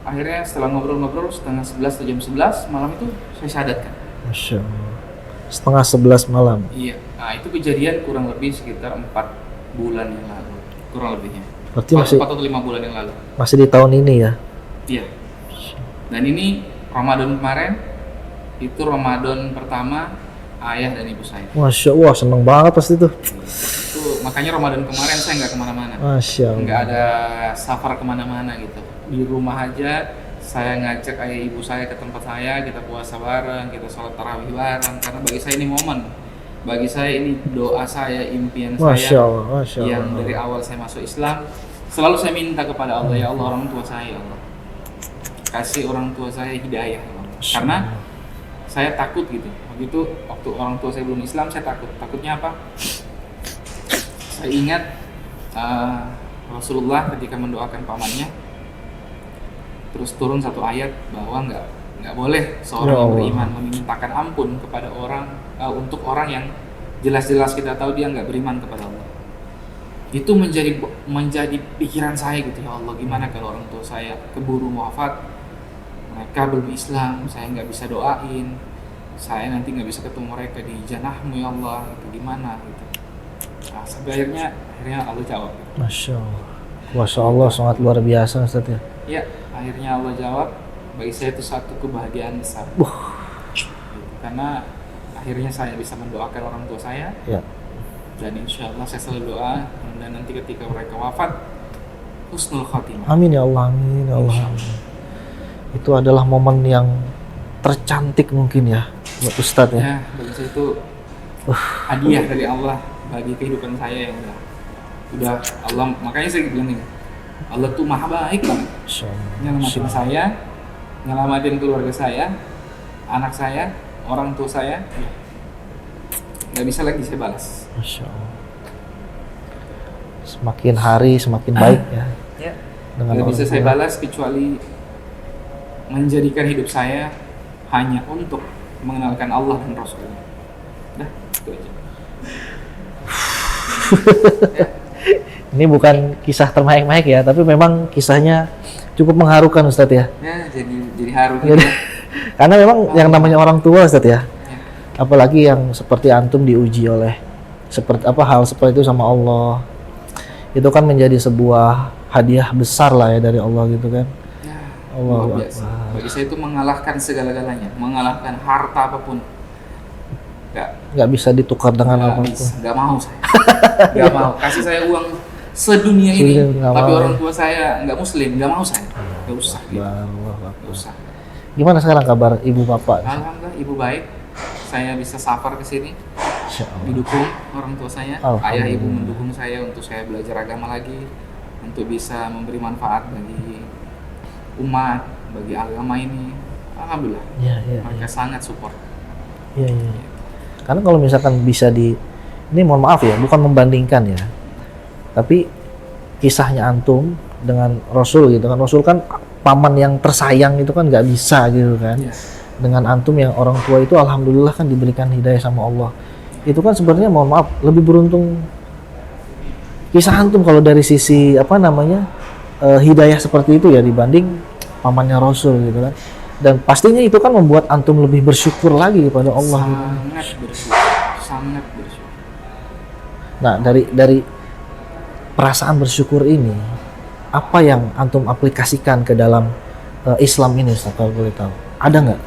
akhirnya setelah ngobrol-ngobrol setengah 11 atau jam 11 malam itu saya syahadatkan. Masya Allah. Setengah 11 malam? Iya, nah itu kejadian kurang lebih sekitar 4 bulan yang lalu, kurang lebihnya. Berarti masih 4 atau 5 bulan yang lalu. Masih di tahun ini ya? Iya. Dan ini Ramadan kemarin, itu Ramadan pertama ayah dan ibu saya. Masya Allah, seneng banget pasti tuh. Itu makanya Ramadan kemarin saya nggak kemana-mana. Masya Allah. Nggak ada safar kemana-mana gitu. Di rumah aja saya ngajak ayah ibu saya ke tempat saya, kita puasa bareng, kita sholat tarawih bareng. Karena bagi saya ini momen. Bagi saya ini doa saya, impian Masya saya Allah. yang dari awal saya masuk Islam. Selalu saya minta kepada Allah, ya Allah orang tua saya, ya Allah. Kasih orang tua saya hidayah, ya Allah. Karena saya takut gitu. Begitu waktu orang tua saya belum Islam, saya takut. Takutnya apa? Saya ingat Rasulullah ketika mendoakan pamannya, terus turun satu ayat bahwa nggak boleh seorang yang beriman memintakan ampun kepada orang untuk orang yang jelas-jelas kita tahu dia nggak beriman kepada Allah. Itu menjadi pikiran saya gitu, ya Allah gimana kalau orang tua saya keburu wafat, mereka belum Islam, saya nggak bisa doain. saya nanti nggak bisa ketemu mereka di janahmu ya Allah, itu gimana gitu. Nah, sampai akhirnya Allah jawab. Masya Allah, sangat luar biasa Ustaz ya. Ya, akhirnya Allah jawab, bagi saya itu satu kebahagiaan besar. Gitu. Karena akhirnya saya bisa mendoakan orang tua saya. Ya. Dan insya Allah saya selalu doa, dan nanti ketika mereka wafat, husnul khatimah. Amin ya Allah, amin ya Allah. Itu adalah momen yang tercantik mungkin ya buat Ustadz ya. Ya, bagi saya itu hadiah dari Allah bagi kehidupan saya yang udah Allah, makanya saya bilang ini, Allah tuh maha baik banget. Nyelamatin saya, nyelamatin keluarga saya, anak saya, orang tua saya, nggak bisa lagi saya balas. Masya Allah. Semakin hari semakin baik ya. Ya. Dengan Nggak bisa orang saya tua. balas kecuali menjadikan hidup saya hanya untuk mengenalkan Allah dan Rasulnya. Dah, itu aja. Ini bukan kisah termaik-maik ya, tapi memang kisahnya cukup mengharukan Ustadz ya. Ya, jadi haru Jadi, gitu. karena memang yang namanya orang tua Ustadz ya. Ya. Apalagi yang seperti antum diuji oleh seperti hal seperti itu sama Allah. Itu kan menjadi sebuah hadiah besar lah ya dari Allah gitu kan. Ya, Allahu luar biasa. Akbar. Bagi saya itu mengalahkan segala-galanya, mengalahkan harta apapun. Nggak bisa ditukar dengan Nggak apapun. bisa, nggak mau saya. Nggak mau. Kasih saya uang sedunia ini, Nggak tapi mau. orang tua saya nggak muslim, nggak mau saya. Nggak usah. Gitu. Allahu Akbar. Nggak usah. Gimana sekarang kabar ibu bapak? Alhamdulillah, ibu baik. Saya bisa safar ke sini, Insya Allah. didukung orang tua saya. Alhamdulillah. Ayah ibu mendukung saya untuk saya belajar agama lagi, untuk bisa memberi manfaat bagi umat, bagi agama ini. Alhamdulillah. Iya, iya, Mereka sangat support. iya, iya. Karena kalau misalkan bisa ini mohon maaf ya, bukan membandingkan ya, tapi kisahnya antum dengan Rasul gitu kan. Rasul kan paman yang tersayang itu kan nggak bisa gitu kan. Yes. Dengan antum yang orang tua itu alhamdulillah kan diberikan hidayah sama Allah. Itu kan sebenarnya mohon maaf lebih beruntung kisah antum kalau dari sisi hidayah seperti itu ya dibanding pamannya Rasul gitu kan. Dan pastinya itu kan membuat antum lebih bersyukur lagi kepada Allah. Sangat bersyukur, sangat bersyukur. Nah, dari perasaan bersyukur ini, apa yang antum aplikasikan ke dalam Islam ini, Ustaz, kalau boleh tahu? Ada nggak?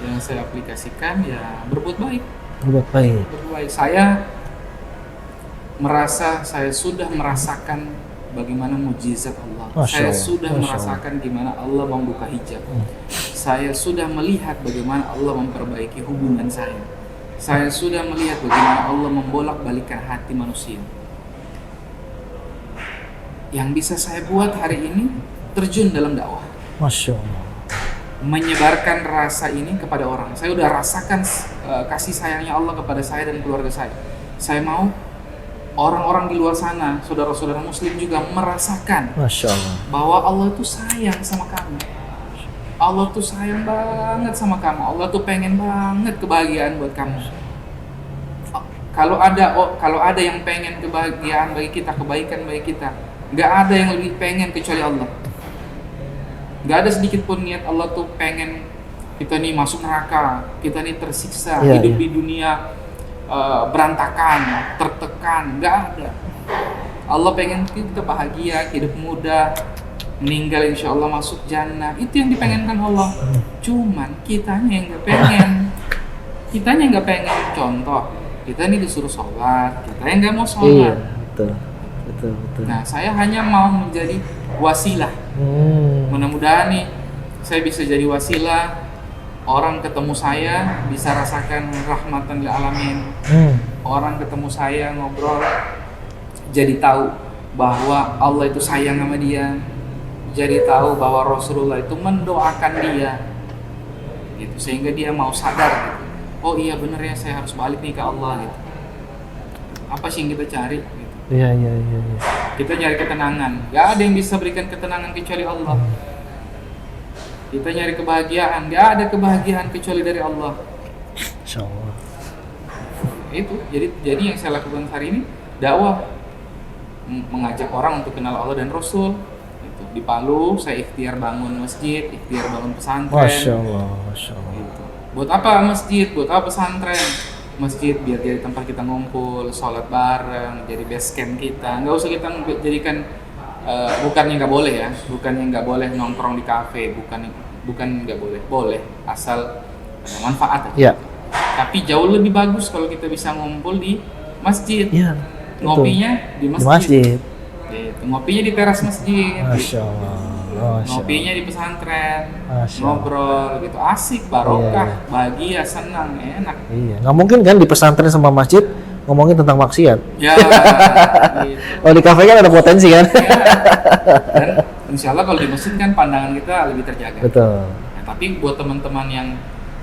Yang saya aplikasikan ya berbuat baik. Berbuat baik. Berbuat baik. Saya sudah merasakan bagaimana mukjizat Allah. Masya Saya Allah, sudah Masya merasakan gimana Allah membuka hijab. Saya sudah melihat bagaimana Allah memperbaiki hubungan saya. Saya sudah melihat bagaimana Allah membolak-balikan hati manusia. Yang bisa saya buat hari ini terjun dalam dakwah, Masya Allah. menyebarkan rasa ini kepada orang. Saya udah rasakan kasih sayangnya Allah kepada saya dan keluarga saya. Saya mau orang-orang di luar sana, saudara-saudara muslim juga merasakan Masya Allah. bahwa Allah itu sayang sama kamu. Allah tuh sayang banget sama kamu. Allah tuh pengen banget kebahagiaan buat kamu. Kalau ada yang pengen kebahagiaan bagi kita, kebaikan bagi kita, nggak ada yang lebih pengen kecuali Allah. Nggak ada sedikit pun niat Allah tuh pengen kita nih masuk neraka, kita nih tersiksa, Iya, hidup iya. di dunia berantakan, tertekan, nggak ada. Allah pengen kita bahagia, hidup muda, meninggal insya Allah masuk jannah. Itu yang dipengenkan Allah. Cuman kitanya yang nggak pengen. Kitanya nggak pengen. Contoh, kita nih disuruh sholat, kita yang nggak mau Iya, sholat. betul. Nah, saya hanya mau menjadi wasilah. Mudah-mudahan nih saya bisa jadi wasilah, orang ketemu saya bisa rasakan rahmatan lil alamin. Orang ketemu saya ngobrol jadi tahu bahwa Allah itu sayang sama dia. Jadi tahu bahwa Rasulullah itu mendoakan dia. Gitu, sehingga dia mau sadar gitu. Oh iya bener ya, saya harus balik nih ke Allah gitu. Apa sih yang kita cari gitu. Iya. Kita nyari ketenangan. Gak ada yang bisa berikan ketenangan kecuali Allah. Kita nyari kebahagiaan. Gak ada kebahagiaan kecuali dari Allah. Insya Allah. Itu. Jadi yang saya lakukan hari ini dakwah, mengajak orang untuk kenal Allah dan Rasul. Itu. Di Palu saya ikhtiar bangun masjid, ikhtiar bangun pesantren. Masya Allah. Gitu. Buat apa masjid? Buat apa pesantren? Masjid biar jadi tempat kita ngumpul, sholat bareng, jadi base camp kita. Nggak usah kita jadikan bukannya nggak boleh ya, bukannya nggak boleh nongkrong di kafe, bukan nggak boleh, boleh asal ada manfaat. Ya. Tapi jauh lebih bagus kalau kita bisa ngumpul di masjid. Iya. Ngopinya di Di masjid. masjid. Gitu. Ngopinya di teras masjid. Masya Allah. Ngopinya di pesantren, Masya Allah. ngobrol gitu, asik, barokah, Iya. bahagia, senang, enak. Iya. Nggak mungkin kan di pesantren sama masjid ngomongin tentang maksiat. Ya, gitu. Oh di kafe kan ada potensi kan? Ya. Dan insya Allah kalau di masjid kan pandangan kita lebih terjaga. Betul. Ya, tapi buat teman-teman yang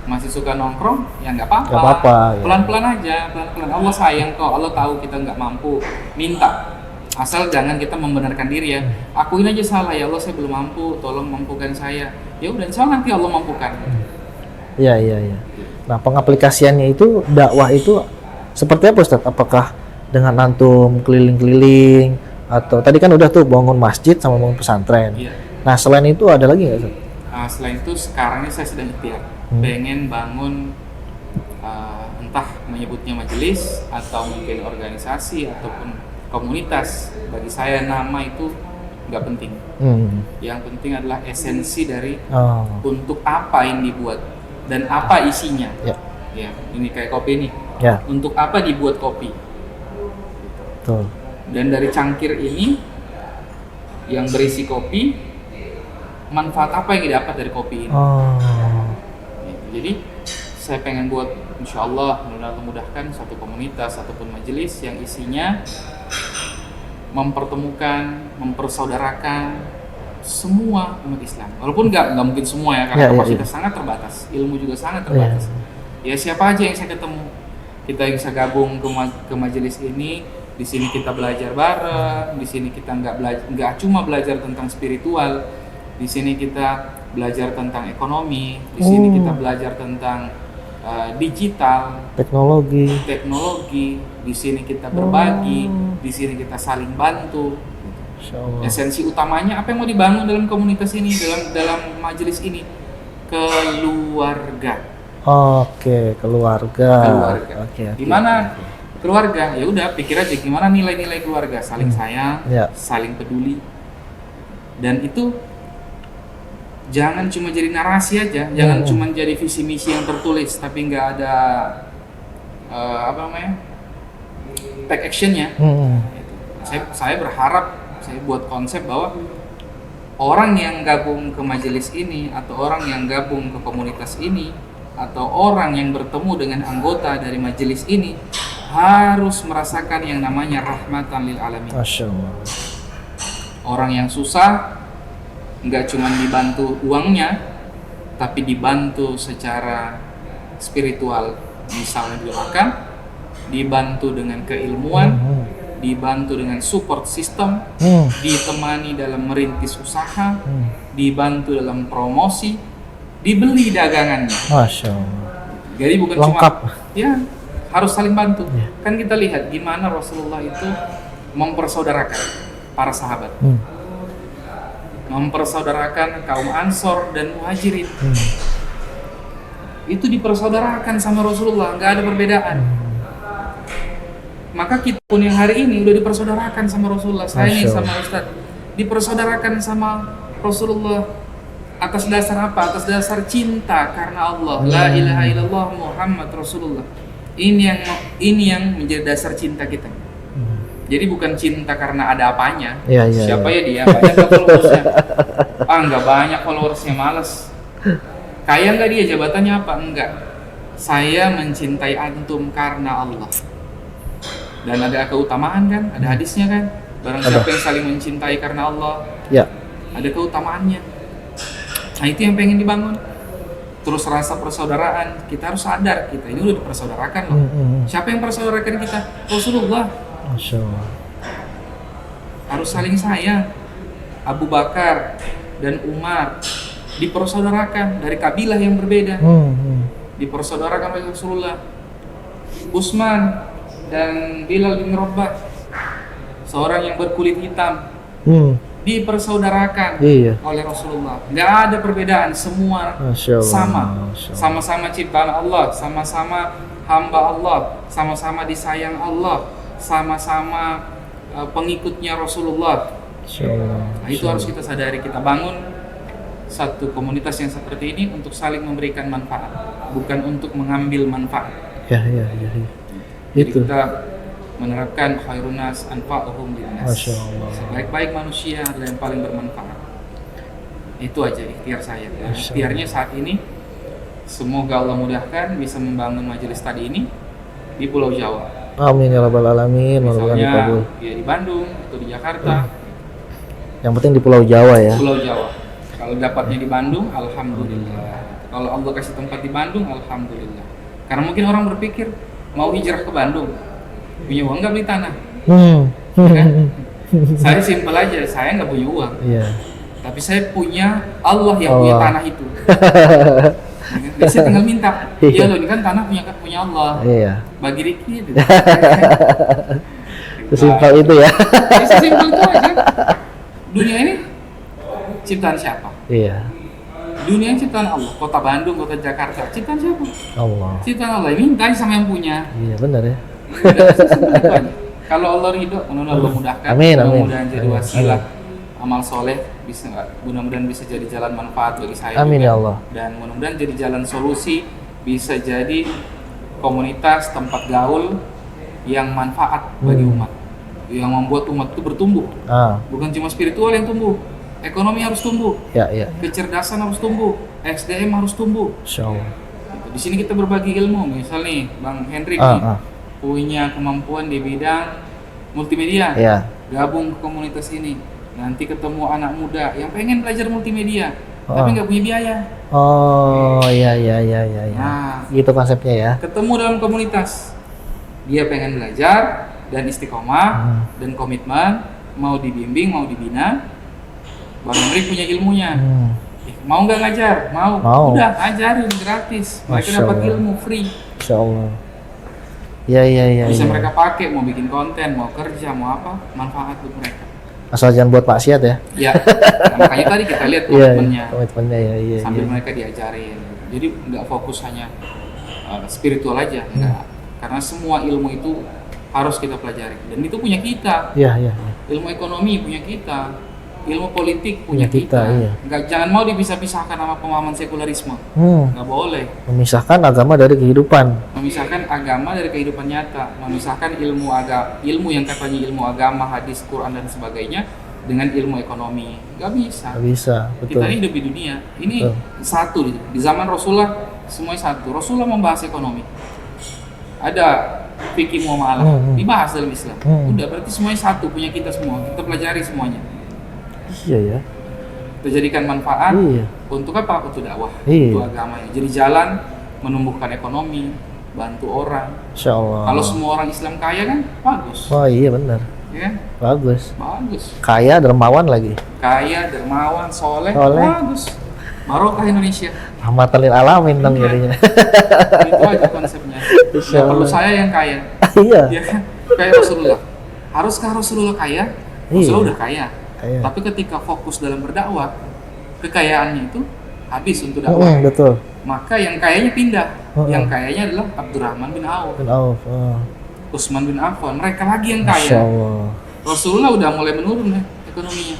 masih suka nongkrong, ya nggak apa-apa. Nggak apa-apa, ya. Pelan-pelan aja, pelan-pelan. Allah sayang kok, Allah tahu kita nggak mampu, minta. Asal jangan kita membenarkan diri ya. Akuin aja salah ya Allah, saya belum mampu, tolong mampukan saya. Ya udah, insya Allah nanti Allah mampukan. Iya, iya, iya. Nah, pengaplikasiannya itu dakwah itu seperti apa Ustadz? Apakah dengan antum keliling-keliling atau tadi kan udah tuh bangun masjid sama bangun pesantren. Iya. Nah, selain itu ada lagi nggak Ustadz? Selain itu sekarang ini saya sedang ikhtiar, pengen bangun entah menyebutnya majelis atau mungkin organisasi ataupun komunitas. Bagi saya nama itu nggak penting. Yang penting adalah esensi dari untuk apa yang dibuat dan apa isinya. Ya. Ya, ini kayak kopi nih. Ya. Untuk apa dibuat kopi? Betul. Dan dari cangkir ini yang berisi kopi, manfaat apa yang didapat dari kopi ini? Jadi saya pengen buat, insya Allah memudahkan satu komunitas ataupun majelis yang isinya mempertemukan, mempersaudarakan semua umat Islam. Walaupun nggak mungkin semua ya, karena kapasitas sangat terbatas, ilmu juga sangat terbatas. Ya siapa aja yang saya ketemu, kita bisa gabung ke majelis ini. Di sini kita belajar bareng, di sini kita nggak cuma belajar tentang spiritual, di sini kita belajar tentang ekonomi, di sini kita belajar tentang digital, teknologi, di sini kita berbagi, di sini kita saling bantu. Esensi utamanya apa yang mau dibangun dalam komunitas ini, dalam majelis ini? Keluarga. Oke, keluarga. Oke. Gimana keluarga? Ya udah, pikir aja gimana nilai-nilai keluarga, saling sayang, saling peduli. Dan itu jangan cuma jadi narasi aja, jangan cuma jadi visi misi yang tertulis tapi nggak ada take actionnya. Saya berharap, saya buat konsep bahwa orang yang gabung ke majelis ini atau orang yang gabung ke komunitas ini atau orang yang bertemu dengan anggota dari majelis ini harus merasakan yang namanya rahmatan lil alamin. Masya Allah. Orang yang susah nggak cuma dibantu uangnya, tapi dibantu secara spiritual, misalnya didoakan, dibantu dengan keilmuan, dibantu dengan support system, ditemani dalam merintis usaha, dibantu dalam promosi, dibeli dagangannya. Masya Allah. Jadi bukan lengkap. Cuma ya harus saling bantu. Kan kita lihat gimana Rasulullah itu mempersaudarakan para sahabat. Mempersaudarakan kaum Ansor dan Muhajirin. Itu dipersaudarakan sama Rasulullah, nggak ada perbedaan. Maka kita pun yang hari ini udah dipersaudarakan sama Rasulullah. Saya nih sama Ustadz dipersaudarakan sama Rasulullah atas dasar apa? Atas dasar cinta karena Allah. La ilaha illallah Muhammad Rasulullah. Ini yang menjadi dasar cinta kita. Jadi bukan cinta karena ada apanya. Siapa ya dia? Banyak gak followersnya? Nggak banyak followersnya, males. Kaya nggak dia? Jabatannya apa? Enggak. Saya mencintai antum karena Allah. Dan ada keutamaan kan? Ada hadisnya kan? Barang siapa yang saling mencintai karena Allah, ada keutamaannya. Nah itu yang pengen dibangun. Terus rasa persaudaraan, kita harus sadar kita ini udah dipersaudarakan loh. Siapa yang persaudarakan kita? Rasulullah. Masya Allah. Harus saling sayang. Abu Bakar dan Umar dipersaudarakan dari kabilah yang berbeda. Dipersaudarakan oleh Rasulullah. Utsman dan Bilal bin Rabah, seorang yang berkulit hitam, dipersaudarakan Iya. oleh Rasulullah. Nggak ada perbedaan, semua Masya Allah, sama, Masya Allah. sama-sama ciptaan Allah, sama-sama hamba Allah, sama-sama disayang Allah, sama-sama pengikutnya Rasulullah. Masya Allah. Nah, itu harus kita sadari. Kita bangun satu komunitas yang seperti ini untuk saling memberikan manfaat, bukan untuk mengambil manfaat. Ya. Jadi Itu. kita menerapkan khairun nas anfa'uhum linnas. Masya Allah. Sebaik-baik manusia adalah yang paling bermanfaat. Itu aja ikhtiar saya. Dan Masya ikhtiarnya saat ini semoga Allah mudahkan bisa membangun majelis tadi ini di Pulau Jawa. Amin ya rabbal alamin. Mudah-mudahan Misalnya dikabul. ya di Bandung atau di Jakarta, Yang penting di Pulau Jawa ya. Pulau Jawa. Kalau dapatnya di Bandung, alhamdulillah. Kalau Allah kasih tempat di Bandung, alhamdulillah. Karena mungkin orang berpikir mau hijrah ke Bandung, punya uang nggak beli tanah. Kan? Saya simpel aja, saya nggak punya uang, Iya. tapi saya punya Allah yang punya Allah. tanah itu. Saya tinggal minta, iya loh ini kan tanah punya Allah, Iya. bagi Riki gitu. Sesimpel itu ya. Sesimpel itu aja. Dunia ini ciptaan siapa? Iya. Dunia ini ciptaan Allah. Kota Bandung, kota Jakarta, ciptaan siapa? Allah. Ciptaan Allah. Ini minta sama yang punya. Iya benar ya. Udah, sesimpel itu aja. Kalau Allah ridho, mudah-mudahan Allah mudahkan. Amin, amin. Mudah-mudahan jadi Amin, wasilah amal soleh, bisa mudah-mudahan bisa jadi jalan manfaat bagi saya. Amin juga. ya Allah. Dan mudah-mudahan jadi jalan solusi, bisa jadi komunitas tempat gaul yang manfaat bagi umat, yang membuat umat itu bertumbuh. Bukan cuma spiritual yang tumbuh, ekonomi harus tumbuh, Ya. kecerdasan harus tumbuh, SDM harus tumbuh. Insya Allah. Di sini kita berbagi ilmu. Misal nih, Bang Hendrik nih, punya kemampuan di bidang multimedia, Ya. gabung ke komunitas ini. Nanti ketemu anak muda yang pengen belajar multimedia, tapi nggak punya biaya. Oh, iya. Nah, Gitu konsepnya ya. ketemu dalam komunitas, dia pengen belajar dan istiqomah dan komitmen, mau dibimbing, mau dibina. Bang Hendrik punya ilmunya. Mau nggak ngajar? Mau. Udah, ajarin gratis. Mereka Masya dapat Allah. ilmu free. Insya Allah. Iya. Bisa mereka pakai, mau bikin konten, mau kerja, mau apa, manfaat buat mereka. Asal jangan buat maksiat ya. Ya, nah, makanya tadi kita lihat Iya. komitmennya. Komitmennya ya. Iya. Sambil mereka diajarin. Jadi nggak fokus hanya spiritual aja, enggak. Karena semua ilmu itu harus kita pelajari. Dan itu punya kita. Iya. Ilmu ekonomi punya kita. Ilmu politik punya Punya kita, kita. iya. Nggak, jangan mau dipisah-pisahkan sama pemahaman sekularisme. Nggak boleh. Memisahkan agama dari kehidupan. Memisahkan agama dari kehidupan nyata, memisahkan ilmu yang katanya ilmu agama, hadis, Quran dan sebagainya dengan ilmu ekonomi. Nggak bisa. Nggak bisa, betul. Kita ini hidup di dunia. Ini satu di zaman Rasulullah semuanya satu. Rasulullah membahas ekonomi. Ada fikih muamalah dibahas dalam Islam. Udah berarti semuanya satu, punya kita semua. Kita pelajari semuanya. Iya ya. Kita jadikan manfaat. Iya. Untuk apa? Untuk dakwah, Iya. untuk agama. Jadi jalan menumbuhkan ekonomi, bantu orang. Insya Allah. Kalau semua orang Islam kaya kan bagus, Wah iya benar. ya kan? Bagus. Bagus. Kaya dermawan lagi. Kaya, dermawan, soleh, Soleh. bagus. Barokah Indonesia. Rahmatan lil alamin dong Iya. jadinya. Itu aja konsepnya. Insya Nggak perlu Allah. saya yang kaya, Iya. ya kan? Kayak Rasulullah. Haruskah Rasulullah kaya? Rasulullah Iya. udah kaya. Kaya. Tapi ketika fokus dalam berdakwah, kekayaannya itu habis untuk dakwah. Betul. Maka yang kayanya pindah. Oh, Yang kayanya adalah Abdurrahman bin Auf, Bin Auf. Utsman bin Affan. Mereka lagi yang Masya kaya. Allah. Rasulullah udah mulai menurun ya ekonominya.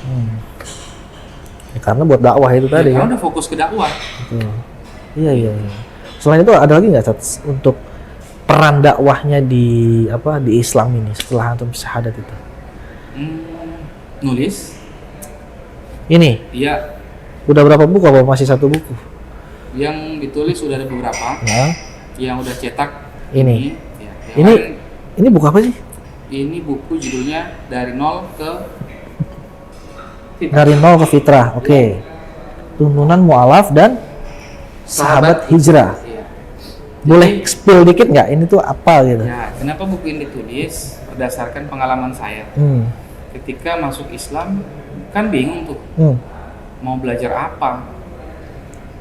Ya, karena buat dakwah itu tadi Karena kan. udah fokus ke dakwah. Betul. Iya. Selain itu ada lagi nggak Sat, untuk peran dakwahnya di Islam ini setelah antum syahadat itu? Nulis, Ini iya, udah berapa buku apa masih satu buku? yang ditulis sudah ada beberapa, Nah, yang udah cetak. Ini. Ya, Ini buku apa sih? ini buku judulnya Dari Nol ke Fitrah. Dari nol ke fitrah. Oke. Tuntunan mu'alaf dan sahabat hijrah. Iya. Boleh spill dikit nggak? Ini tuh apa gitu? Ya, kenapa buku ini ditulis? Berdasarkan pengalaman saya. Ketika masuk Islam, kan bingung tuh mau belajar apa.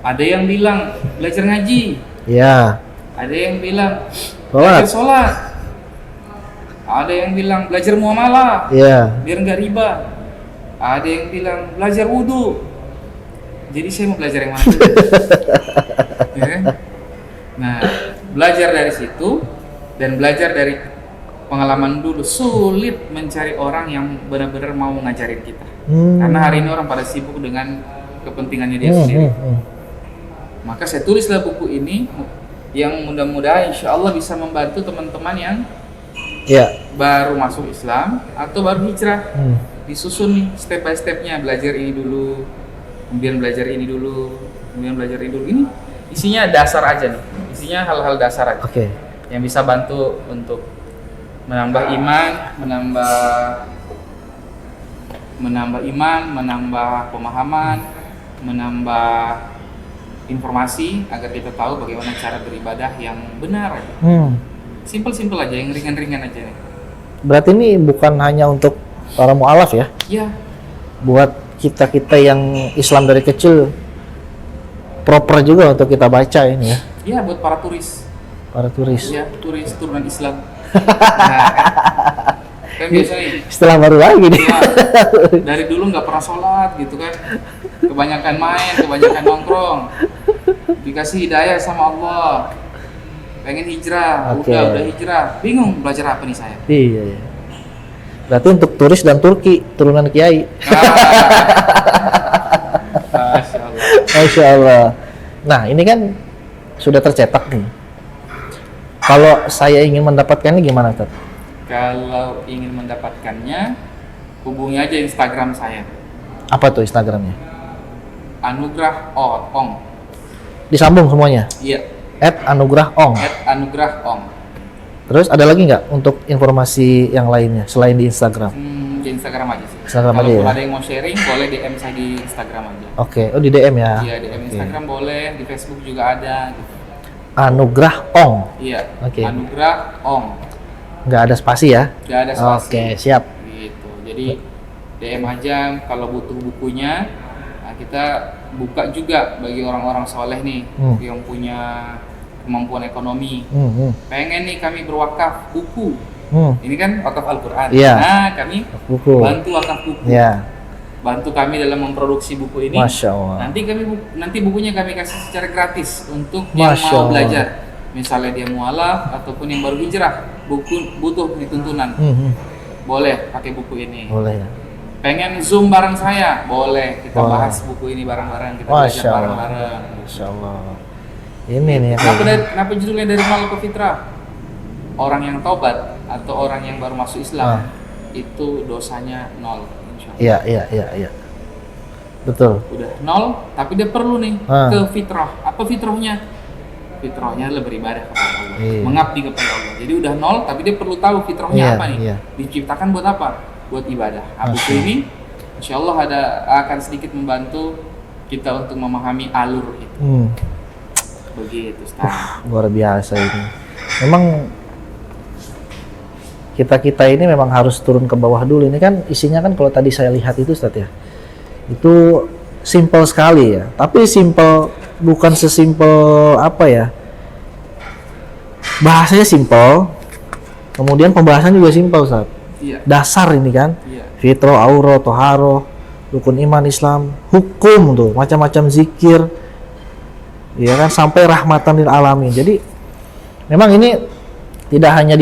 Ada yang bilang belajar ngaji, Ya. ada yang bilang Sholat. belajar sholat, ada yang bilang belajar muamalah Ya. biar nggak riba, Ada yang bilang belajar wudhu. Jadi saya mau belajar yang mana? Ya kan? Nah, belajar dari situ dan belajar dari pengalaman dulu, sulit mencari orang yang benar-benar mau ngajarin kita. Karena hari ini orang pada sibuk dengan kepentingannya dia sendiri. Maka saya tulislah buku ini yang mudah-mudahan insya Allah bisa membantu teman-teman yang baru masuk Islam atau baru hijrah. Disusun nih step by stepnya, belajar ini dulu, kemudian belajar ini dulu, kemudian belajar ini dulu. Ini isinya dasar aja nih, isinya hal-hal dasar aja. Yang bisa bantu untuk menambah iman, menambah pemahaman, menambah informasi agar kita tahu bagaimana cara beribadah yang benar. Simpel-simpel aja, yang ringan-ringan aja nih. Berarti ini bukan hanya untuk para mu'alaf ya? Iya. Buat kita-kita yang Islam dari kecil proper juga untuk kita baca ini ya? Iya, buat para turis. Para turis? Iya, turis turunan Islam. Nah, kan biasanya istilah baru lagi nih. Ya, dari dulu nggak pernah sholat gitu kan, kebanyakan main, kebanyakan nongkrong, dikasih hidayah sama Allah, pengen hijrah, udah hijrah, bingung belajar apa nih saya. Iya. Berarti untuk turis dan Turki turunan Kiai. Masya Allah. Masya Allah. Nah ini kan sudah tercetak nih. Kalau saya ingin mendapatkannya gimana, Tad? Kalau ingin mendapatkannya, hubungi aja Instagram saya. Apa tuh Instagramnya? Anugrah Ong. Disambung semuanya? Iya. @anugrahong. @anugrahong. Terus ada lagi nggak untuk informasi yang lainnya selain di Instagram? Di Instagram aja sih. Instagram aja Kalau ya? ada yang mau sharing, boleh DM saya di Instagram aja. Oke, oh di DM ya? Iya, DM Instagram boleh, di Facebook juga ada. Gitu. Anugrahong. Iya. Oke. Anugrahong. Nggak ada spasi ya? Nggak ada spasi. Oke, siap. Gitu. Jadi DM aja kalau butuh bukunya. Nah, kita buka juga bagi orang-orang soleh nih yang punya kemampuan ekonomi. Pengen nih kami berwakaf buku. Ini kan wakaf Al-Quran. Iya. Nah, kami bantu wakaf buku. Iya. Bantu kami dalam memproduksi buku ini. Masya Allah. Nanti bukunya kami kasih secara gratis untuk yang mau belajar. Misalnya dia mualaf ataupun yang baru hijrah, butuh tuntunan. Boleh pakai buku ini. Boleh ya. Pengen Zoom bareng saya, boleh. Kita bahas buku ini bareng-bareng, kita belajar bareng-bareng. Masya Allah. Ini nih. Kenapa judulnya dari nol ke fitrah? Orang yang taubat atau orang yang baru masuk Islam itu dosanya 0. Iya. Betul. Udah 0, tapi dia perlu nih ke fitrah. Apa fitrahnya? Fitrahnya adalah beribadah kepada Allah, mengabdi kepada Allah. Jadi udah 0, tapi dia perlu tahu fitrahnya apa nih. Diciptakan buat apa? Buat ibadah. Buku ini insya Allah akan sedikit membantu kita untuk memahami alur itu. Begitu, Ustaz. Luar biasa ini. Memang kita ini memang harus turun ke bawah dulu. Ini kan isinya kan kalau tadi saya lihat itu, Ustaz ya, itu simple sekali ya. Tapi simple bukan sesimpel apa ya, bahasanya simple, kemudian pembahasan juga simple, Ustaz. Iya. Dasar ini kan, fitrah, aurah, toharoh, rukun iman Islam, hukum tuh, macam-macam zikir, ya kan, sampai rahmatan lil alamin. Jadi memang ini tidak hanya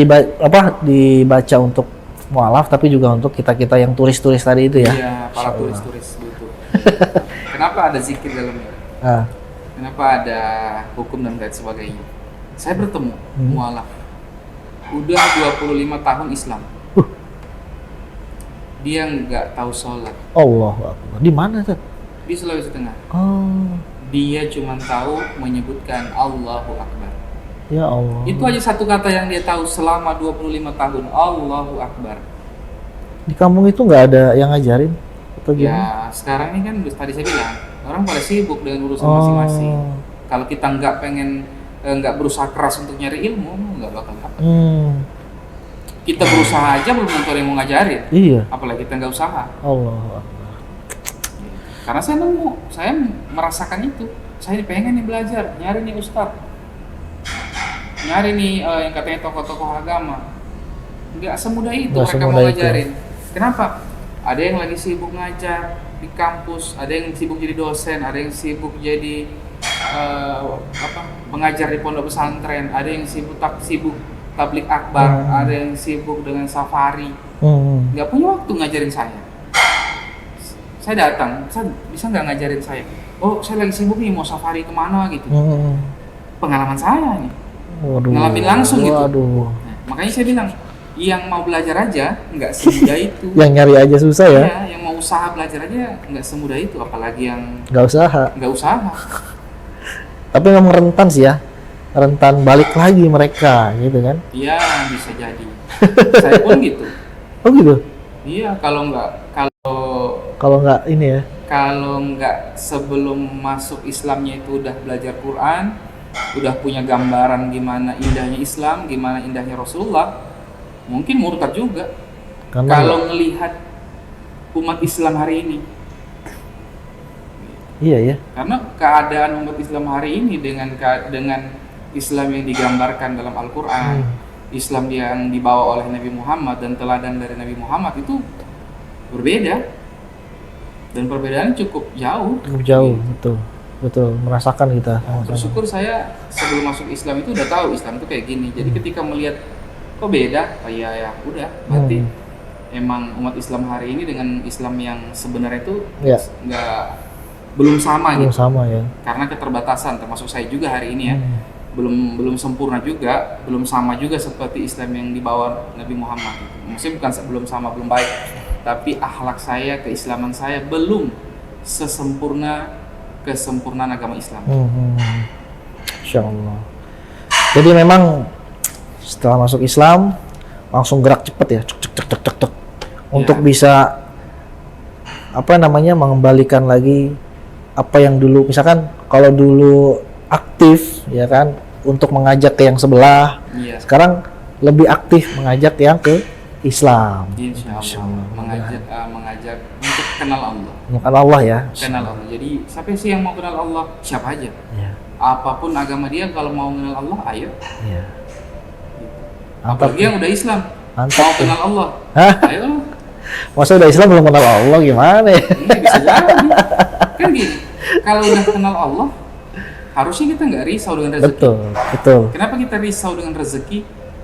dibaca untuk mualaf, tapi juga untuk kita yang turis-turis tadi itu ya. Iya, para turis-turis butuh. Kenapa ada zikir dalamnya? Kenapa ada hukum dan lain sebagainya? Saya bertemu mualaf, udah 25 tahun Islam. Dia nggak tahu sholat. Allahu Akbar. Di mana, Tad? Di Sulawesi Tengah. Dia cuma tahu menyebutkan Allahu Akbar. Ya Allah. Itu aja satu kata yang dia tahu selama 25 tahun. Allahu Akbar. Di kampung itu nggak ada yang ngajarin? Atau gimana? Ya, sekarang ini kan tadi saya bilang, orang pada sibuk dengan urusan masing-masing. Kalau kita nggak berusaha keras untuk nyari ilmu, nggak bakal dapat. Kita berusaha aja belum tentu yang mau ngajarin. Iya. Apalagi kita nggak usaha. Allah. Karena saya merasakan itu. Saya pengen nih belajar, nyari nih ustadz, nyari nih yang katanya tokoh-tokoh agama. Nggak semudah itu mereka mau ngajarin. Kenapa? ada yang lagi sibuk ngajar di kampus, ada yang sibuk jadi dosen, ada yang sibuk jadi pengajar di pondok pesantren, ada yang sibuk tablik akbar, ada yang sibuk dengan safari. Nggak punya waktu ngajarin saya. Saya datang, saya bisa nggak ngajarin saya? Oh, saya lagi sibuk nih, mau safari kemana gitu. Pengalaman saya nih, ngalamin langsung gitu. Nah, makanya saya bilang, yang mau belajar aja nggak semudah itu. Yang nyari aja susah ya? Iya, yang mau usaha belajar aja nggak semudah itu, apalagi yang nggak usaha. Tapi memang rentan sih ya, rentan balik lagi mereka gitu kan? Iya, bisa jadi. Saya pun gitu. Oh gitu? Iya, kalau nggak ini ya? Kalau nggak sebelum masuk Islamnya itu udah belajar Quran, udah punya gambaran gimana indahnya Islam, gimana indahnya Rasulullah, mungkin murtad juga. Kalau ngelihat umat Islam hari ini. Iya ya. Karena keadaan umat Islam hari ini dengan Islam yang digambarkan dalam Al-Quran, Islam yang dibawa oleh Nabi Muhammad dan teladan dari Nabi Muhammad itu berbeda, dan perbedaannya cukup jauh. Cukup jauh, betul merasakan kita. Bersyukur saya sebelum masuk Islam itu udah tahu Islam itu kayak gini. Jadi ketika melihat kok beda, oh iya ya udah, berarti emang umat Islam hari ini dengan Islam yang sebenarnya itu belum sama gitu. Ya. Karena keterbatasan, termasuk saya juga hari ini ya. Belum sempurna juga, belum sama juga seperti Islam yang dibawa Nabi Muhammad. Maksudnya bukan belum sama, belum baik, tapi akhlak saya, keislaman saya belum kesempurnaan agama Islam. Insyaallah. Jadi memang setelah masuk Islam langsung gerak cepat ya, cek untuk bisa mengembalikan lagi apa yang dulu, misalkan kalau dulu aktif ya kan untuk mengajak ke yang sebelah, sekarang lebih aktif mengajak yang ke Islam. Insyaallah. Mengajak untuk kenal Allah. Kenal Allah ya. Kenal Allah. Jadi siapa sih yang mau kenal Allah? Siapa aja. Ya. Apapun agama dia, kalau mau kenal Allah, ayo. Iya. Apalagi yang udah Islam, mau kenal Allah, ayo. Masa udah Islam belum kenal Allah gimana ya? Bisa jadi. Kan gini, kalau udah kenal Allah, harusnya kita nggak risau dengan rezeki. Betul. Kenapa kita risau dengan rezeki?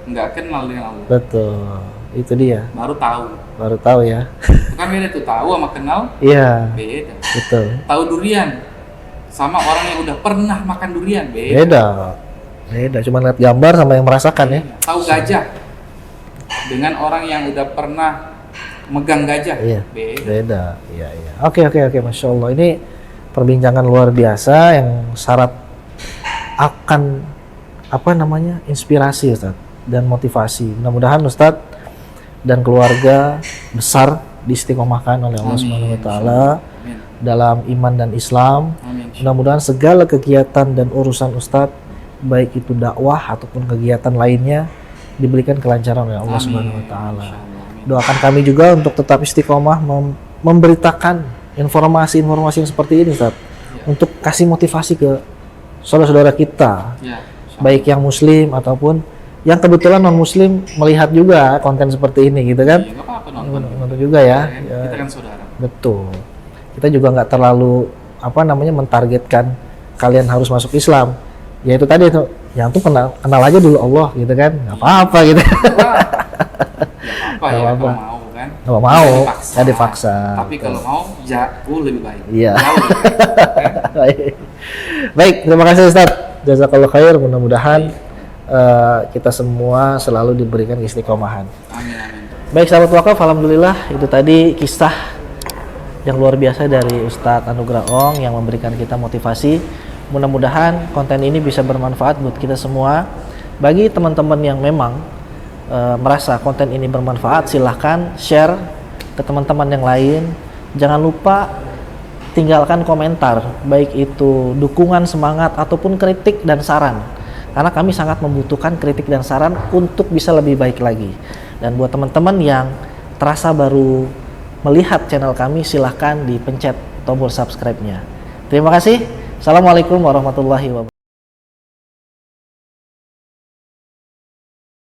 Nggak kenal dengan Allah. Betul, itu dia. Baru tahu ya. Itu kan beda tuh, tahu sama kenal. Iya. Beda. Betul. Tahu durian sama orang yang udah pernah makan durian beda. Cuma lihat gambar sama yang merasakan ya. Tahu gajah dengan orang yang udah pernah megang gajah. Beda. Iya. Oke. Masya Allah, ini perbincangan luar biasa yang syarat akan inspirasi Ustaz dan motivasi. Mudah-mudahan Ustaz dan keluarga besar diistiqomahkan oleh Allah Subhanahu wa taala dalam iman dan Islam. Mudah-mudahan segala kegiatan dan urusan Ustaz, baik itu dakwah ataupun kegiatan lainnya, diberikan kelancaran oleh Allah Subhanahu wa taala. Doakan kami juga untuk tetap istiqomah memberitakan informasi-informasi yang seperti ini Ustaz, untuk kasih motivasi ke saudara-saudara kita, baik yang muslim ataupun yang kebetulan non muslim melihat juga konten seperti ini gitu kan. Nonton juga ya. Kita kan saudara. Betul. Kita juga nggak terlalu mentargetkan kalian harus masuk Islam. Ya itu tadi itu, yang tuh kenal aja dulu Allah gitu kan. Nggak apa-apa gitu. Nggak apa-apa ya, kalau mau kan. Kalau mau, ya dipaksa. Tapi kalau mau, jauh lebih baik. Iya. Baik, terima kasih Ustaz. Jazakallahu khair. Mudah-mudahan kita semua selalu diberikan istiqomahan. Amin. Baik sahabat wakaf, alhamdulillah itu tadi kisah yang luar biasa dari Ustadz Anugrah Ong yang memberikan kita motivasi. Mudah-mudahan konten ini bisa bermanfaat buat kita semua. Bagi teman-teman yang memang merasa konten ini bermanfaat, silahkan share ke teman-teman yang lain. Jangan lupa tinggalkan komentar, baik itu dukungan, semangat, ataupun kritik dan saran. Karena kami sangat membutuhkan kritik dan saran untuk bisa lebih baik lagi. Dan buat teman-teman yang terasa baru melihat channel kami, silahkan dipencet tombol subscribe-nya. Terima kasih. Assalamualaikum warahmatullahi wabarakatuh.